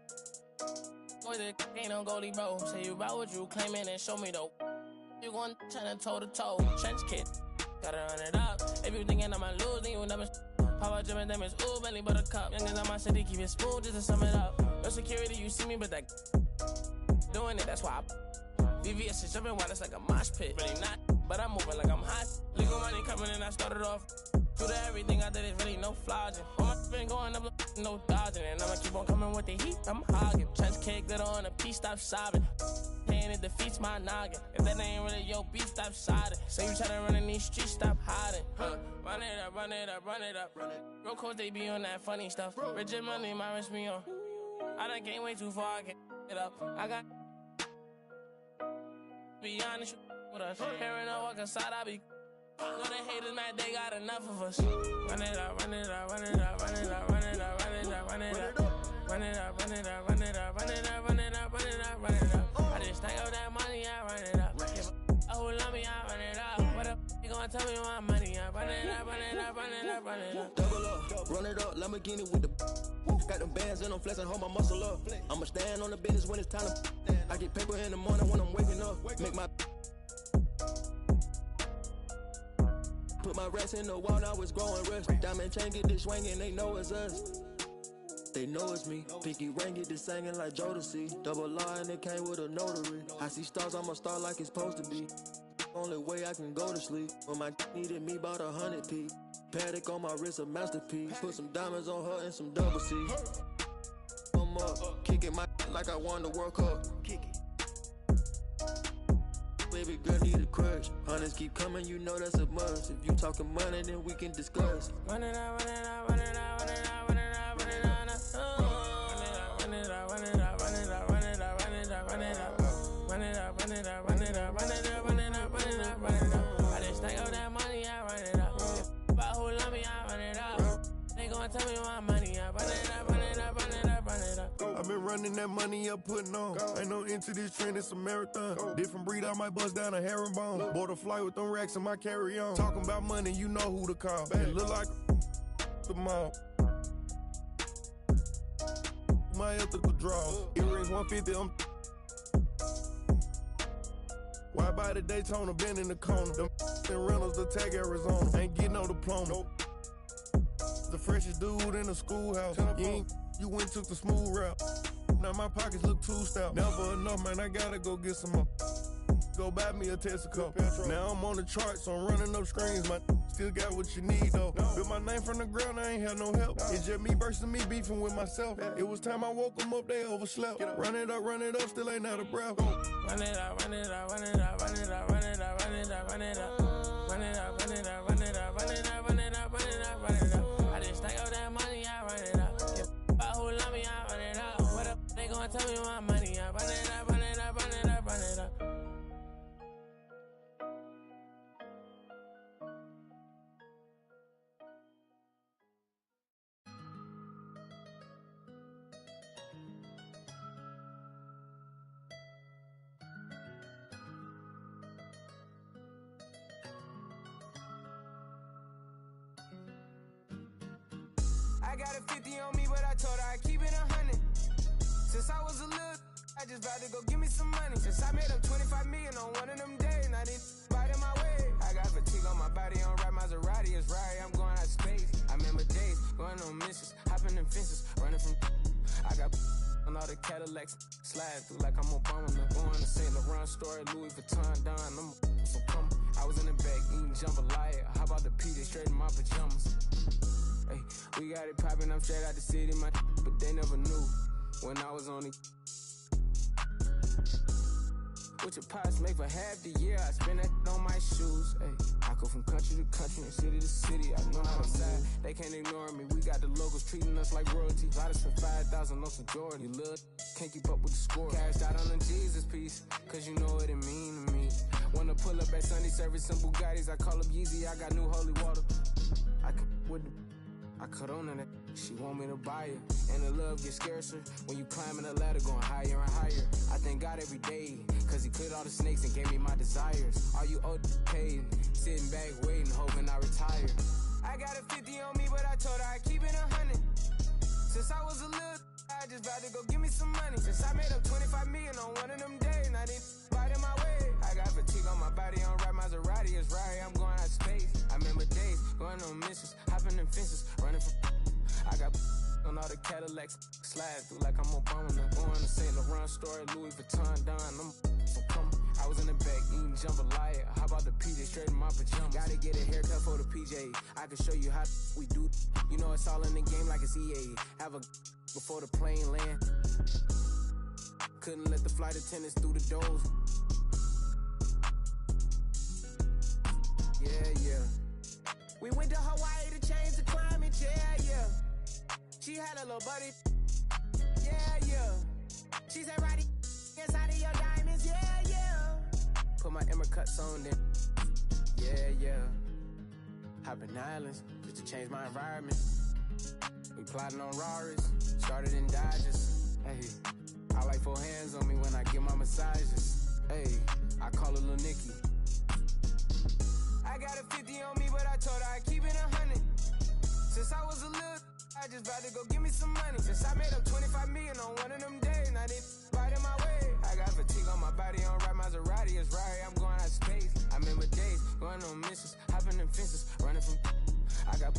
boy, the ain't no goalie, bro. Say you about what you claiming and show me though. You gon' tryna toe to toe. Trench kid, gotta run it up. If you thinking I'ma lose, then you never. Papa Jim them is ooh, belly buttercup. Youngins on my city, keep it smooth just to sum it up. No security, you see me, but that doing it, that's why I. VVS is jumping wild, it's like a mosh pit. Really not, but I'm moving like I'm hot. Legal money coming in, I started off. Through everything I did is really no flogging. All my been going up, no dodging. And I'ma keep on coming with the heat, I'm hogging. Trench cake, glitter on a piece, stop sobbing. Pain, it defeats my noggin. If that ain't really your beef, stop siding. Say you tryna run in these streets, stop hiding. Run it up, run it up, run it up. Real coach, they be on that funny stuff. Rigid money, my wrist me on. I done came way too far, I can't get up. I got. Be honest with us. Hearing her walk inside, I be. Know the haters mad, they got enough of us. Run it up, run it up, run it up, run it up, run it up, run it up, run it up. Run it up, run it up, run it up, run it up, run it up, run it up, run it up. I just stack up that money, I run it up. If a who love me, I run it up. What up? You gon' tell me my money? I run it up, run it up, run it up, run it up. Double up, run it up, Lamborghini with the. Got them bands and I'm flexing, hold my muscle up. I'ma stand on the business when it's time to. I get paper in the morning when I'm waking up. Make my. Put my rest in the wall, now it's growing rust. Diamond chain get this swinging, they know it's us. They know it's me. Pinky ring get this singing like Jodeci. Double line and it came with a notary. I see stars, I'm a star like it's supposed to be. Only way I can go to sleep. When my needed me about 100 P. Paddock on my wrist, a masterpiece. Put some diamonds on her and some double C. I'm up, kicking my like I won the World Cup. Kick it. Baby girl need a crush. Hunters keep coming, you know that's a must. If you talking money, then we can discuss. Run it up, run it up, run it up, run it up, run it up, run it up, run it up, run it up, run it up, run it up, run it up, run it up, run it up, run it up, run it up, run it up, run it up, run it up, run it up. I just stack up that money, I run it up. But who love me, I run it up. They gon' tell me my money, I run it up, run it up, run it up, run it up. I've been running that money up, putting on. Ain't no into this trend, it's a marathon. Different breed, I might bust down a herringbone. Bought a flight with them racks in my carry-on. Talking about money, you know who to call. It look like the mall. My ethical draw. Earrings 150, I'm. Why by the Daytona, been in the corner. Them rentals attack Arizona. Ain't getting no diploma. The freshest dude in the schoolhouse. You went took the smooth route. Now my pockets look too stout. Never enough, man, I gotta go get some more. Go buy me a Texaco. Now I'm on the charts, so I'm running up screens. My still got what you need though. Built my name from the ground, I ain't had no help. It's just me versus me beefing with myself. It was time I woke them up, they overslept. Run it up, still ain't out of breath. Run it up, run it up, run it up, run it up, run it up, run it up, run it up. Run it up, run it up, run it up, run it up, run it up, run it up, run it up. I just stack up that money, I run it up. But who love me, I run it up. What up? They gon' tell me my money, I run it up, run it up, run it up, run it up. I got a 50 on me, but I told her I'd keep it 100. Since I was a little, I just vowed to go give me some money. Since I made up 25 million on one of them days, now they bite in my way. I got fatigue on my body, on right Maserati, it's right, I'm going out of space. I remember days, going on missions, hopping in fences, running from. I got on all the Cadillacs, slide through like I'm Obama, man. Going to St. Laurent store, Louis Vuitton, Don, I'm so come. I was in the back, eating jambalaya, how about the P, they straight in my pajamas. Hey, we got it poppin', I'm straight out the city, my but they never knew when I was on it. What your pots make for half the year, I spend that on my shoes. Hey, I go from country to country and city to city, I know how to side. They can't ignore me, we got the locals treating us like royalty. I just spent 5,000 on some Jordan. You little can't keep up with the score. Cashed out on the Jesus piece, cause you know what it mean to me. Wanna pull up at Sunday service, some Bugattis, I call up Yeezy, I got new holy water. I can with the I cut on that She want me to buy her, and the love gets scarcer when you climbing the ladder, going higher and higher. I thank God every day, cause he cleared all the snakes and gave me my desires. All you old paid, sitting back waiting, hoping I retire. I got a 50 on me, but I told her I keep it 100. Since I was a little, I just about to go give me some money. Since I made up 25 million on one of them days, now they right in my way. I got fatigue on my body, on right Maserati, it's right, I'm going out of space. I remember days, going on missions, hopping in fences, running from I got on all the Cadillacs, slide through like I'm Obama. I'm going to St. Laurent store, Louis Vuitton, Don. I'm so come. I was in the back eating jambalaya. How about the PJ straight in my pajamas? Gotta get a haircut for the PJ. I can show you how we do. You know it's all in the game like it's EA. Have a before the plane land. Couldn't let the flight attendants through the doors. Yeah. We went to Hawaii to change the climate, yeah. She had a little buddy, yeah. She said, Roddy, inside of your diamonds, yeah. Put my Emma cuts on then, yeah. Hopping islands, just to change my environment. We plotting on Raris, started in Dodges, hey. I like 4 hands on me when I get my massages, hey. I call her Lil Nicky. I got a 50 on me, but I told her I keep it 100. Since I was a little, I just about to go give me some money. Since I made up 25 million on one of them days, now they right in my way. I got fatigue on my body, on right Maserati, it's right, I'm going out of space. I remember days, going on missions, hopping in fences, running from I got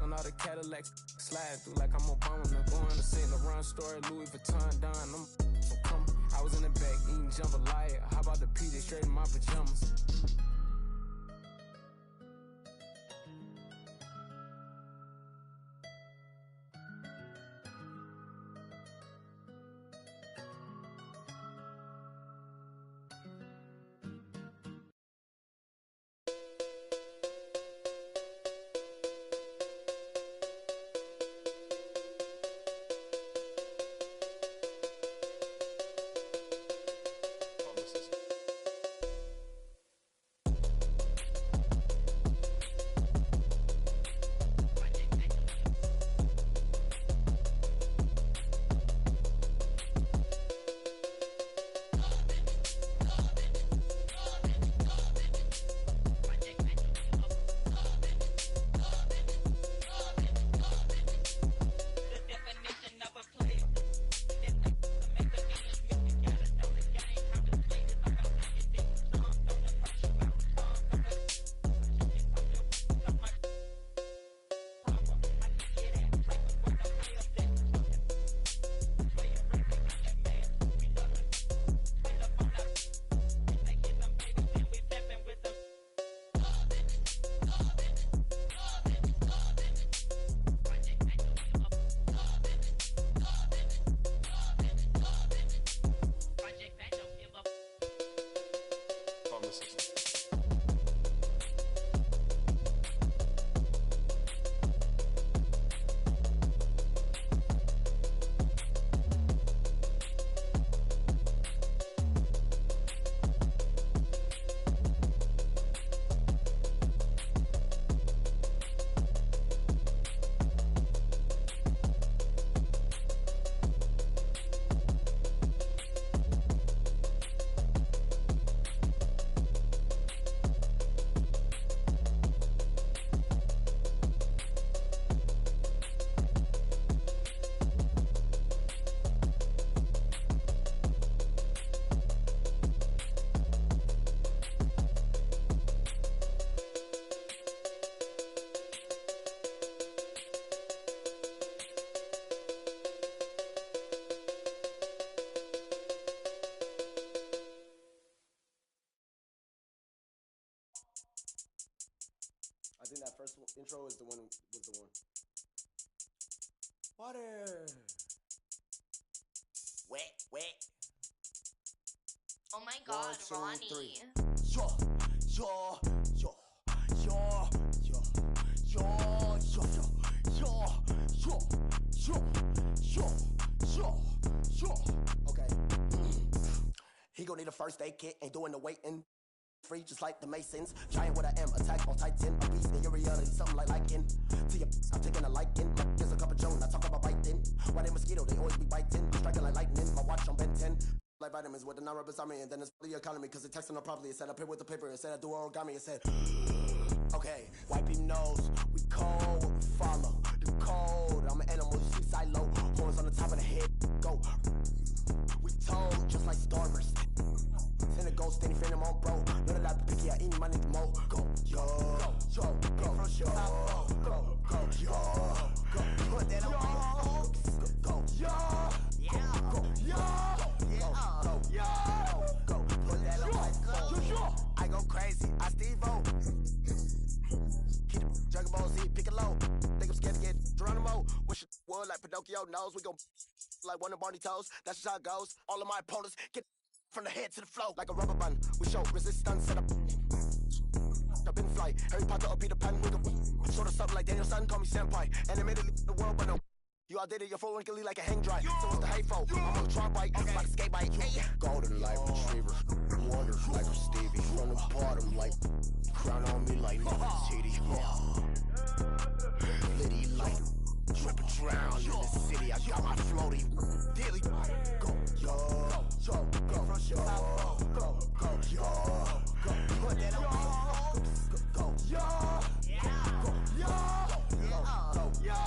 on all the Cadillacs, slide through like I'm Obama. I'm going to St. Laurent store, Louis Vuitton, Don. I'm so come. I was in the back eating jambalaya. How about the PJ straight in my pajamas? I think that first intro was the one. Water. Wet. Oh my God, 1, 2, Ronnie. 3. Yo. Okay. He gon' need a first aid kit, ain't doing the waiting. free, just like the Masons. Giant with an M, attack on Titan. A beast in your reality, something like liking. To your, I'm taking a liking. There's a cup of Joe, I talk about biting. Why they mosquito, they always be biting. Striking like lightning, my watch on Ben 10. Like vitamins with the non-rubber army, and then it's the economy, cause it texting them properly. It said up here with the paper, it said I do origami, it said, okay, wipe him nose, we cold, we follow the code. I'm an animal, you see silo, horns on the top of the head, go. We told, just like starburst. Send a ghost, any friend I'm on, bro. None of that picky, I eat my nigga mo. Go, yo, go, go, from yo, go, yo, go, put that on me. Go, yo, yeah, go, yo, go, put that on my. I go crazy, I Steve-O. Keep the Dragon Ball Z, pick a low. Think I'm scared to get Geronimo. Wish it would like Pinocchio knows. We gon' like one of Barney toes. That's just how it goes. All of my opponents get from the head to the flow like a rubber band. We show resistance, set up. I've been fly. Harry Potter or Peter Pan. We gon' sort of something like Daniel Son. Call me senpai. Animated the world, but no. You outdated your phone wrinkly like a hang dry. So what's the hateful? I'm on a try bike, okay. Like a skate bike. Hey. Golden light retriever, water like a Stevie. From the bottom like crown on me like Titty. Liddy like tripping drown in the city. I got my floaty daily. Go, yo, yo, go, go, go, yo, go, put that on me. Go, yo, go, yo, go, yo.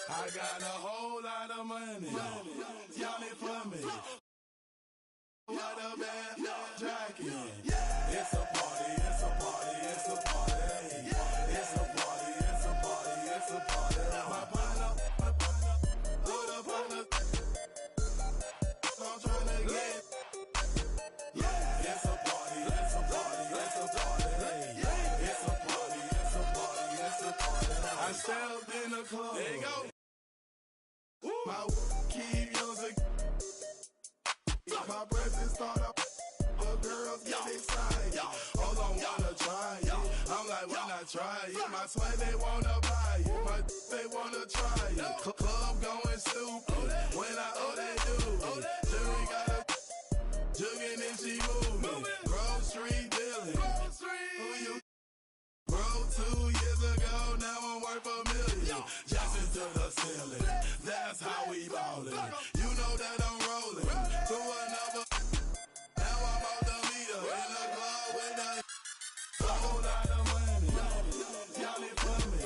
I got a whole lot of money. Y'all it for me. What a bad jacket. It's a party, it's a party, it's a party. It's a party, it's a party, it's a party. My partner, hold up on the. I'm trying to get. It's a party, it's a party, it's a party. It's a party, it's a party, it's a party. I stepped in the club. There you go. My keep using my presence start up. The girls get excited. Hold on, wanna try it. I'm like, why not try it? My swag, they wanna buy it. My they wanna try it. Club going stupid. When I they do it. Jury got a jugging and she moving. Grove Street dealing. Who you? Bro, 2 years ago, now I'm worth $1 million. Jackson to the ceiling. That's how we ballin'. You know that I'm rolling. To another. Now I'm out the meter in the club with a whole lot of money. Y'all it for me.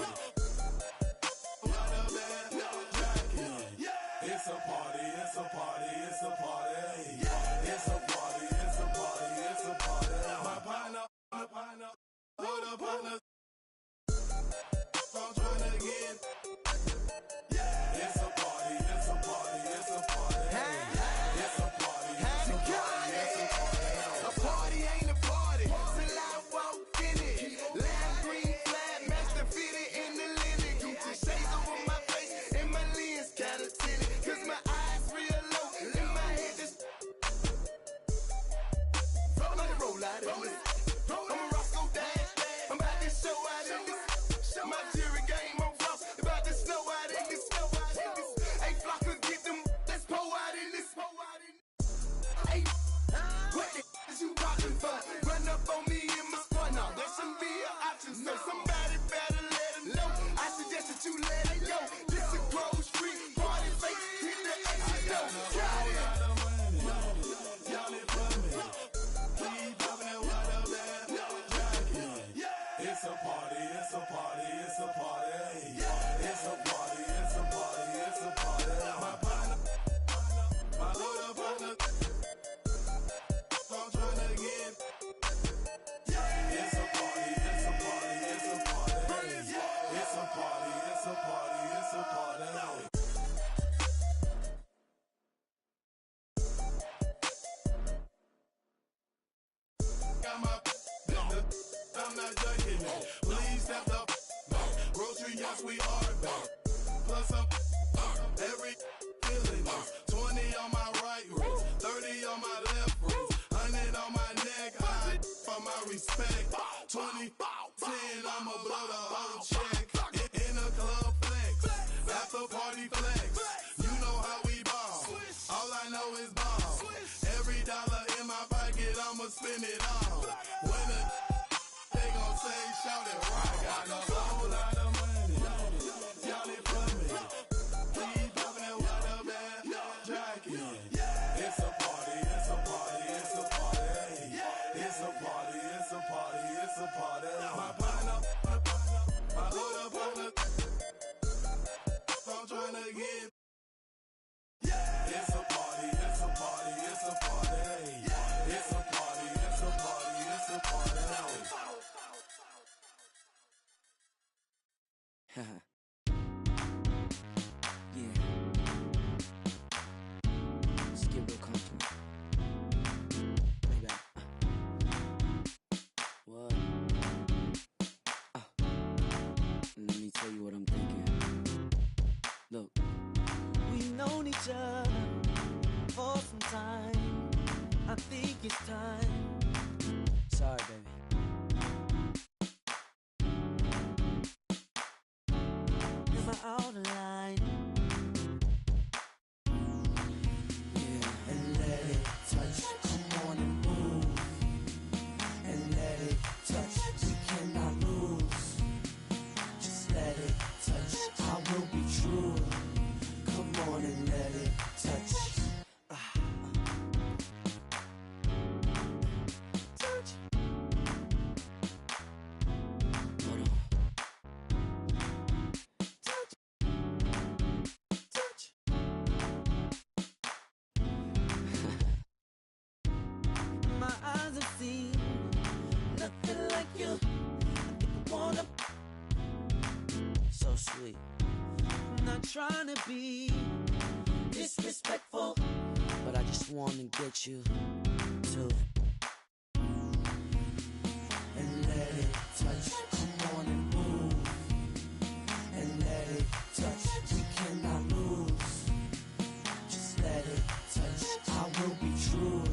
What a bad jacket. It's a party, it's a party, it's a party. It's a party, it's a party, it's a party. My partner, hold up, partner. I'm trying to get. It's a party, it's a party, it's a party. It's a party, it's a party, it's a party. A party ain't a party till I walk in it. Lime green flag, master fitted in the linen. Gucci shades over my face and my lens kinda tinted. Cause my eyes real low and my head just roll out of this. I'm a Roscoe Dash. I'm about to show out in this. My jury game on floss. About to snow out in this. Hey, Flocka, get them. Let's pour out in this. Hey, what the is you talking for? Run up on me in my squad now. There should be an option, so somebody better let them know. I suggest that you let it go. This is Grove Street party face. Hit the exit door. Got it. Y'all it for me. Keep popping that water bad jacket. It's a party, it's a party, it's a party. It's a party, it's a party, it's a party. My partner, my little partner. I'm trying to get. It's a party, it's a party, it's a party. It's a party, it's a party, it's a party. Got my I'm not joking. Please step up. Grocery, yes, we are back. Plus up every feeling is 20 on my right wrist, 30 on my left wrist, 100 on my neck. I for my respect. 20, 10, I'ma blow the whole check. In a club flex, after party flex. You know how we ball. All I know is ball. Every dollar in my pocket, I'ma spend it all. When they gon' say, shout it right. I got a whole lot of money. Y'all it for me. Keep popping that water bad jacket. It's a party, it's a party, it's a party. It's a party, it's a party, it's a party. My partner, my little partner. I'm trying to get. It's a party, it's a party, it's a party. It's a party, it's a party, it's a party. Yeah. Let's get real comfortable. Maybe what? Let me tell you what I'm thinking. Look. We've known each other for some time. I think it's time. Sorry, baby. Am I out of line? Yeah, and let it touch. Come on and move. And let it touch. We cannot lose. Just let it touch. I will be true. Come on and let it touch. Touch. Hold on. Touch. My eyes have seen nothing like you. I wanna. So sweet. I'm not trying to be disrespectful, But I just want to get you to. And let it touch. Come on and move. And let it touch. We cannot lose. Just let it touch. I will be true.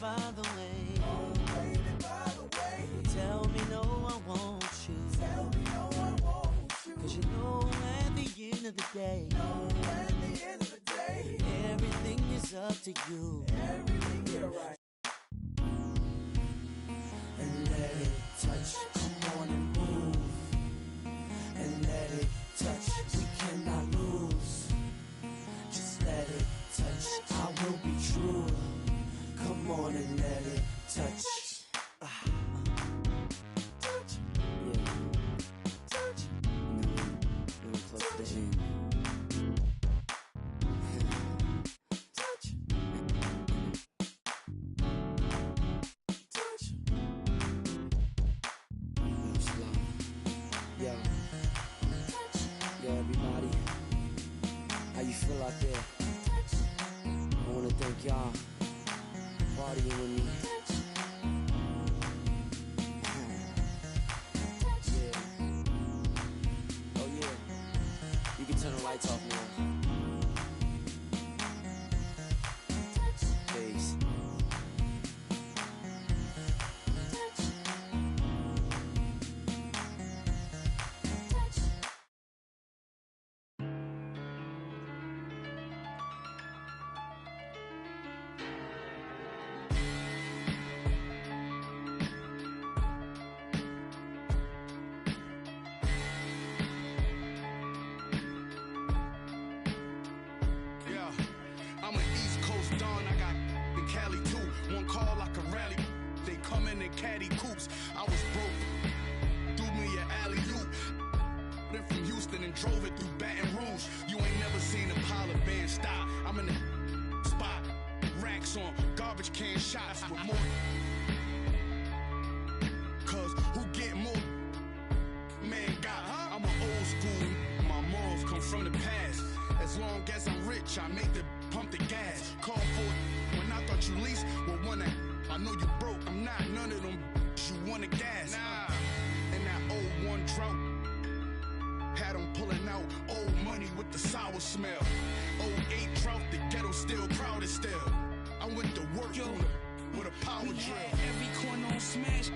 by the way. Oh, baby, by the way. Tell me no, I want you. Tell me no, I want you. 'Cause you know at the end of the day, everything is up to you. Everything, you're right. And let it touch, come on and move. And let it touch, we cannot lose. Just let it touch, I will be true. Come on and let it touch. Touch. Yeah. Touch. Really close to the end. Touch. Touch. Real slow. Yo. Yo, everybody. How you feel out there? I wanna thank y'all for partying with me. Yeah. Oh yeah. You can turn the lights off now. Peace. I'm an East Coast Don, I got in Cali too. One call like a rally, they come in caddy coops. I was broke, threw me an alley-oop. Then from Houston and drove it through Baton Rouge. You ain't never seen a pile of bands stop. I'm in the spot, racks on garbage can shots with more. Cause who get more man got? I'm an old school, my morals come from the past. As long as I'm rich, I make the pump the gas. Call for it when I thought you leased. Well, one I know you broke. I'm not none of them. You want a gas? Nah. And that old one drought had them pulling out old money with the sour smell. 08 drought, the ghetto still crowded still. I went to work with a power drill. Every corner on smash.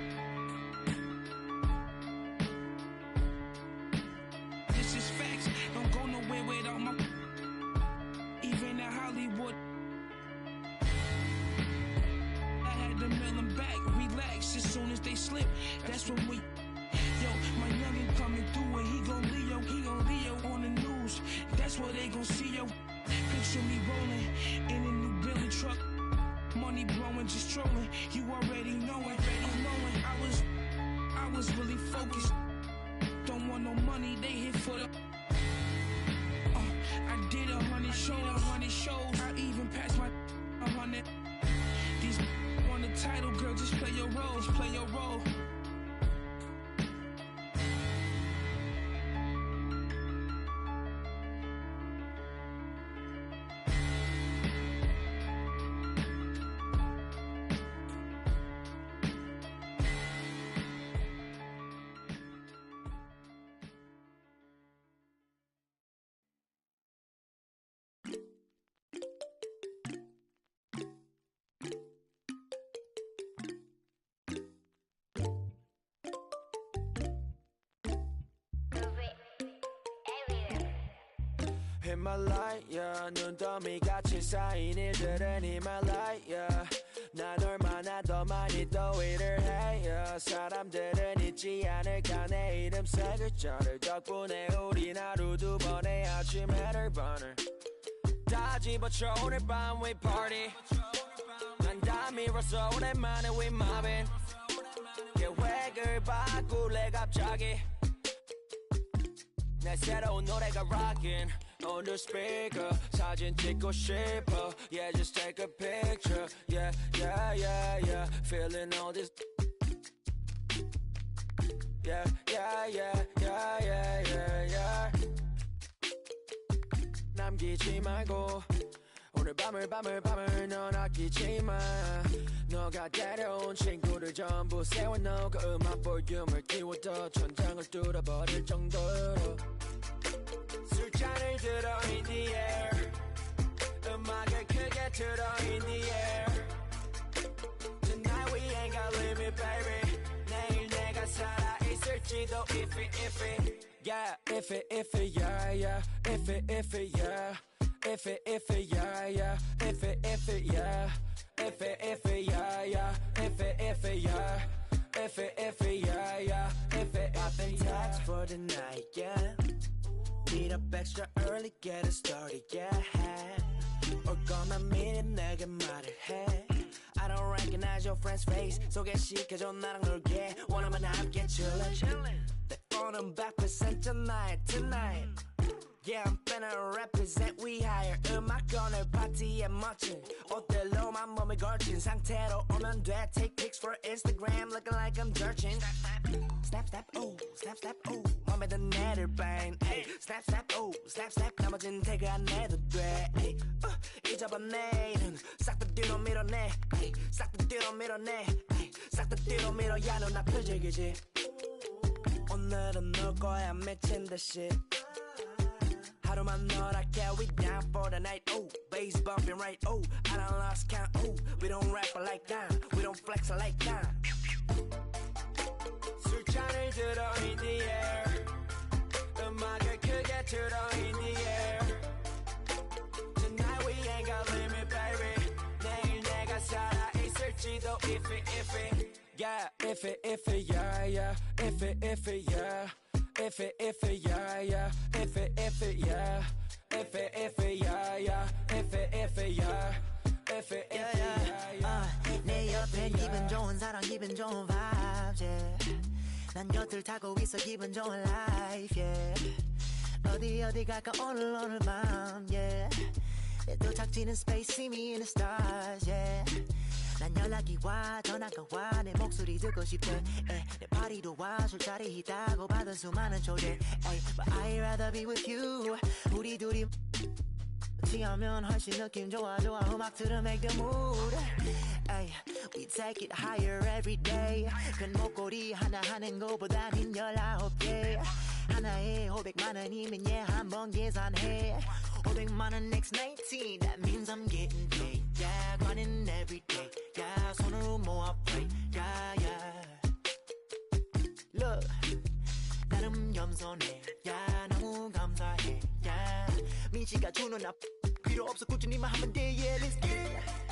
This is facts. Don't go nowhere without my. Even in Hollywood, I had to mail them back. Relax as soon as they slip. That's when we. Yo, my youngin' coming through and he gon' Leo on the news. That's what they gon' see, yo. Picture me rolling in a new Billy truck. Money blowing, just trolling. You already know it. I was really focused. Don't want no money, they hit for the. I did 100 shows. I even passed my 100. These on the title, girl, just play your role. In my light, yeah. 눈더미같이 쌓인 일들은 in my light, yeah. 난 얼마나 더 많이 또 일을 해, yeah. 사람들은 잊지 않을까 내 이름 세 글자를. 덕분에 우린 하루 두 번의 아침 헤드버너 다 집어쳐 오늘 밤 we party. 난 다 밀었어 오랜만에 we mobbing. 계획을 바꿀래 갑자기. 내 새로운 노래가 rockin' on the speaker. 사진 찍고 싶어. Yeah, just take a picture. Yeah, yeah, yeah, yeah. Feeling all this. Yeah, yeah, yeah, yeah, yeah, yeah, yeah. 남기지 말고 오늘 밤을 넌 아끼지 마. 너가 데려온 친구들 전부 세워놓고 음악 볼륨을 키워도 천장을 뚫어버릴 정도로 술잔을 들어 in the air. 음악을 크게 틀어 in the air. 있을지도 iffy yeah iffy yeah yeah iffy yeah iffy yeah yeah iffy yeah iffy yeah yeah iffy yeah iffy yeah yeah I've been taxed for the night yeah meet up extra early get it started yeah 올 거면 미리 내게 말을 해 I don't recognize your friend's face 소개시켜줘 나랑 놀게 원하면 함께 chillin' 내 오는 100% tonight Yeah, I'm finna represent we higher 음악 오늘 파티에 멋진 옷들로만 몸을 걸친 상태로 오면 돼 Take pics for Instagram looking like I'm searching Snap, ooh, snap, ooh 맘에 든 애를 bang Snap, ooh, snap 나머진 태그 안 해도 돼 잊어본 내일은 싹 다 뒤로 밀어내 싹 다 뒤로 밀어내 싹 다 뒤로 밀어 야 넌 앞을 즐기지 오늘은 놀 거야 미친 듯이 하루만 놀아게 we down for the night ooh bass bumping right ooh I done lost count ooh we don't rap like that we don't flex like that 술잔을 들어 in the air 음악을 크게 틀어 in the air Tonight we ain't got limit baby 내일 내가 살아 있을지도 iffy yeah iffy yeah yeah iffy yeah Iffy, yeah, yeah. Iffy, yeah. Iffy, yeah, yeah. Iffy, yeah. Iffy, yeah. 내 옆에 기분 좋은 사람, 기분 좋은 vibes, yeah. 난 곁을 타고 있어, 기분 좋은 life, yeah. 어디 갈까 오늘 밤, yeah. 내 도착지는 space, see me in the stars, yeah. 난 연락이 와 전화가 와 내 목소리 듣고 싶대 내 파티도 와 술자리 있다고 받은 수많은 초대 But I'd rather be with you 우리 둘이 취하면 훨씬 느낌 좋아 음악 들으면 make the mood We take it higher every day 큰 목걸이 하나 하는 거보단 19개 하나에 500만 원이면 한번 계산해 500만 원 next 19 That means I'm getting paid Yeah running every day Yeah 손으로 모아 play Yeah Look 나름 겸손해 Yeah 너무 감사해 Yeah 민지가 주는 나 필요 없어 꾸준히만 하면 돼 Yeah let's get it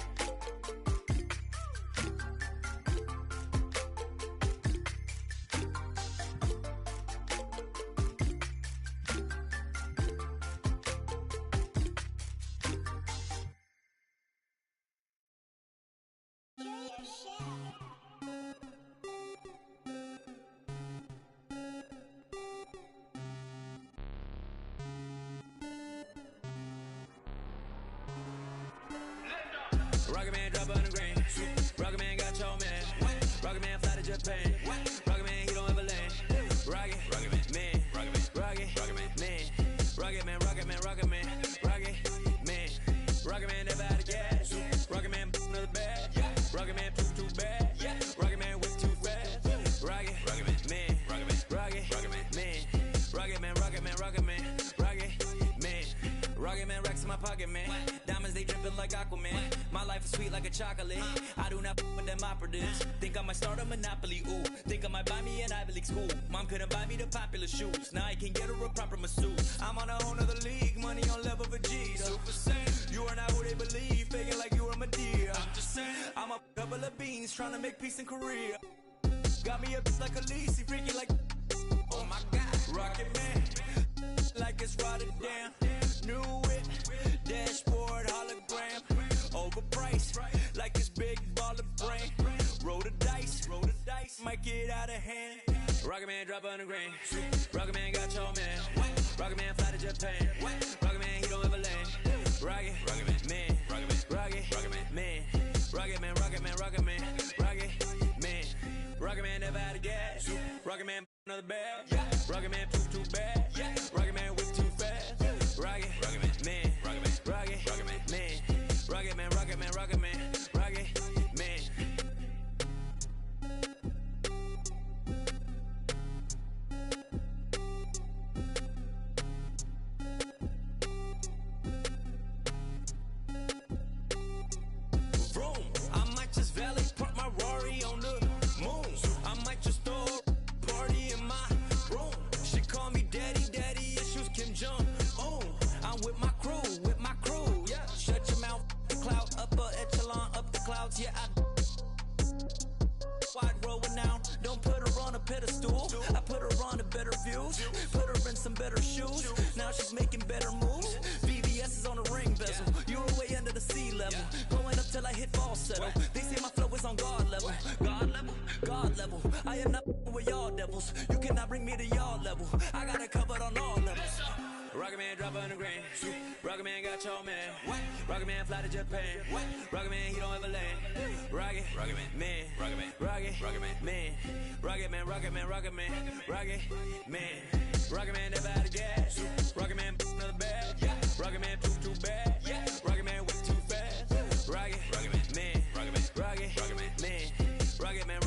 Rocket Man drop on the green Rocket Man got your man Rocket Man fly to Japan Rocket Man he don't ever land Rocket Man Rocket Man Rocket Man Rocket Man Rocket Man Rocket Man never out of gas Rocket Man another bag Rocket Man too bad Rocket Man way too fast Rocket Man Rocket Man racks in my pocket man Diamonds they dripping like Aquaman My life is sweet like a chocolate I do not with them operatives Think I might start a monopoly, ooh Think I might buy me an Ivy League school Mom couldn't buy me the popular shoes Now I can get her a proper masseuse I'm on a whole nother league Money on level Vegeta Super Saiyan You are not who they believe Faking like you are Medea I'm just saying I'm a couple of beans Trying to make peace in Korea Got me a bitch like Khaleesi Freaky like Oh my God Rocket Man Like it's Rotterdam New whip Dashboard hologram Overpriced Like it's big baller brain Roll the dice Might get out of hand Rocket Man drop on the grain Rocket Man got your man Rocket Man fly to Japan Rocket Man he don't ever land Rocket Man Rocket Man never out of gas Rocket Man another bag Rocket Man too bad Rocket Man whip too fast Rocket Man Vroom, I might just valet park my Rari on the moon I might just throw a party in my I'm with my crew, yeah. Shut your mouth, the cloud, upper echelon, up the clouds, yeah. I wide rolling now, don't put her on a pedestal. I put her on a better views, put her in some better shoes. Now she's making better moves. VVS is on the ring bezel. You were way under the sea level, going up till I hit falsetto. They say my flow is on God level, God level, God level. I am not with y'all devils. You cannot bring me to y'all level. I got it covered on all levels. Rocket Man drop on the grain. Rocket Man got your man. Rocket Man fly to Japan. Rocket Man he don't ever land. Rocket Man, Rocket Man, Rocket Man, Rocket Man, Rocket Man, Rocket Man, Rocket Man, Rocket Man never out of gas. Rocket Man another bag. Rocket Man too bad. Rocket Man way too fast. Rocket Man, Rocket Man, Rocket Man, Rocket Man.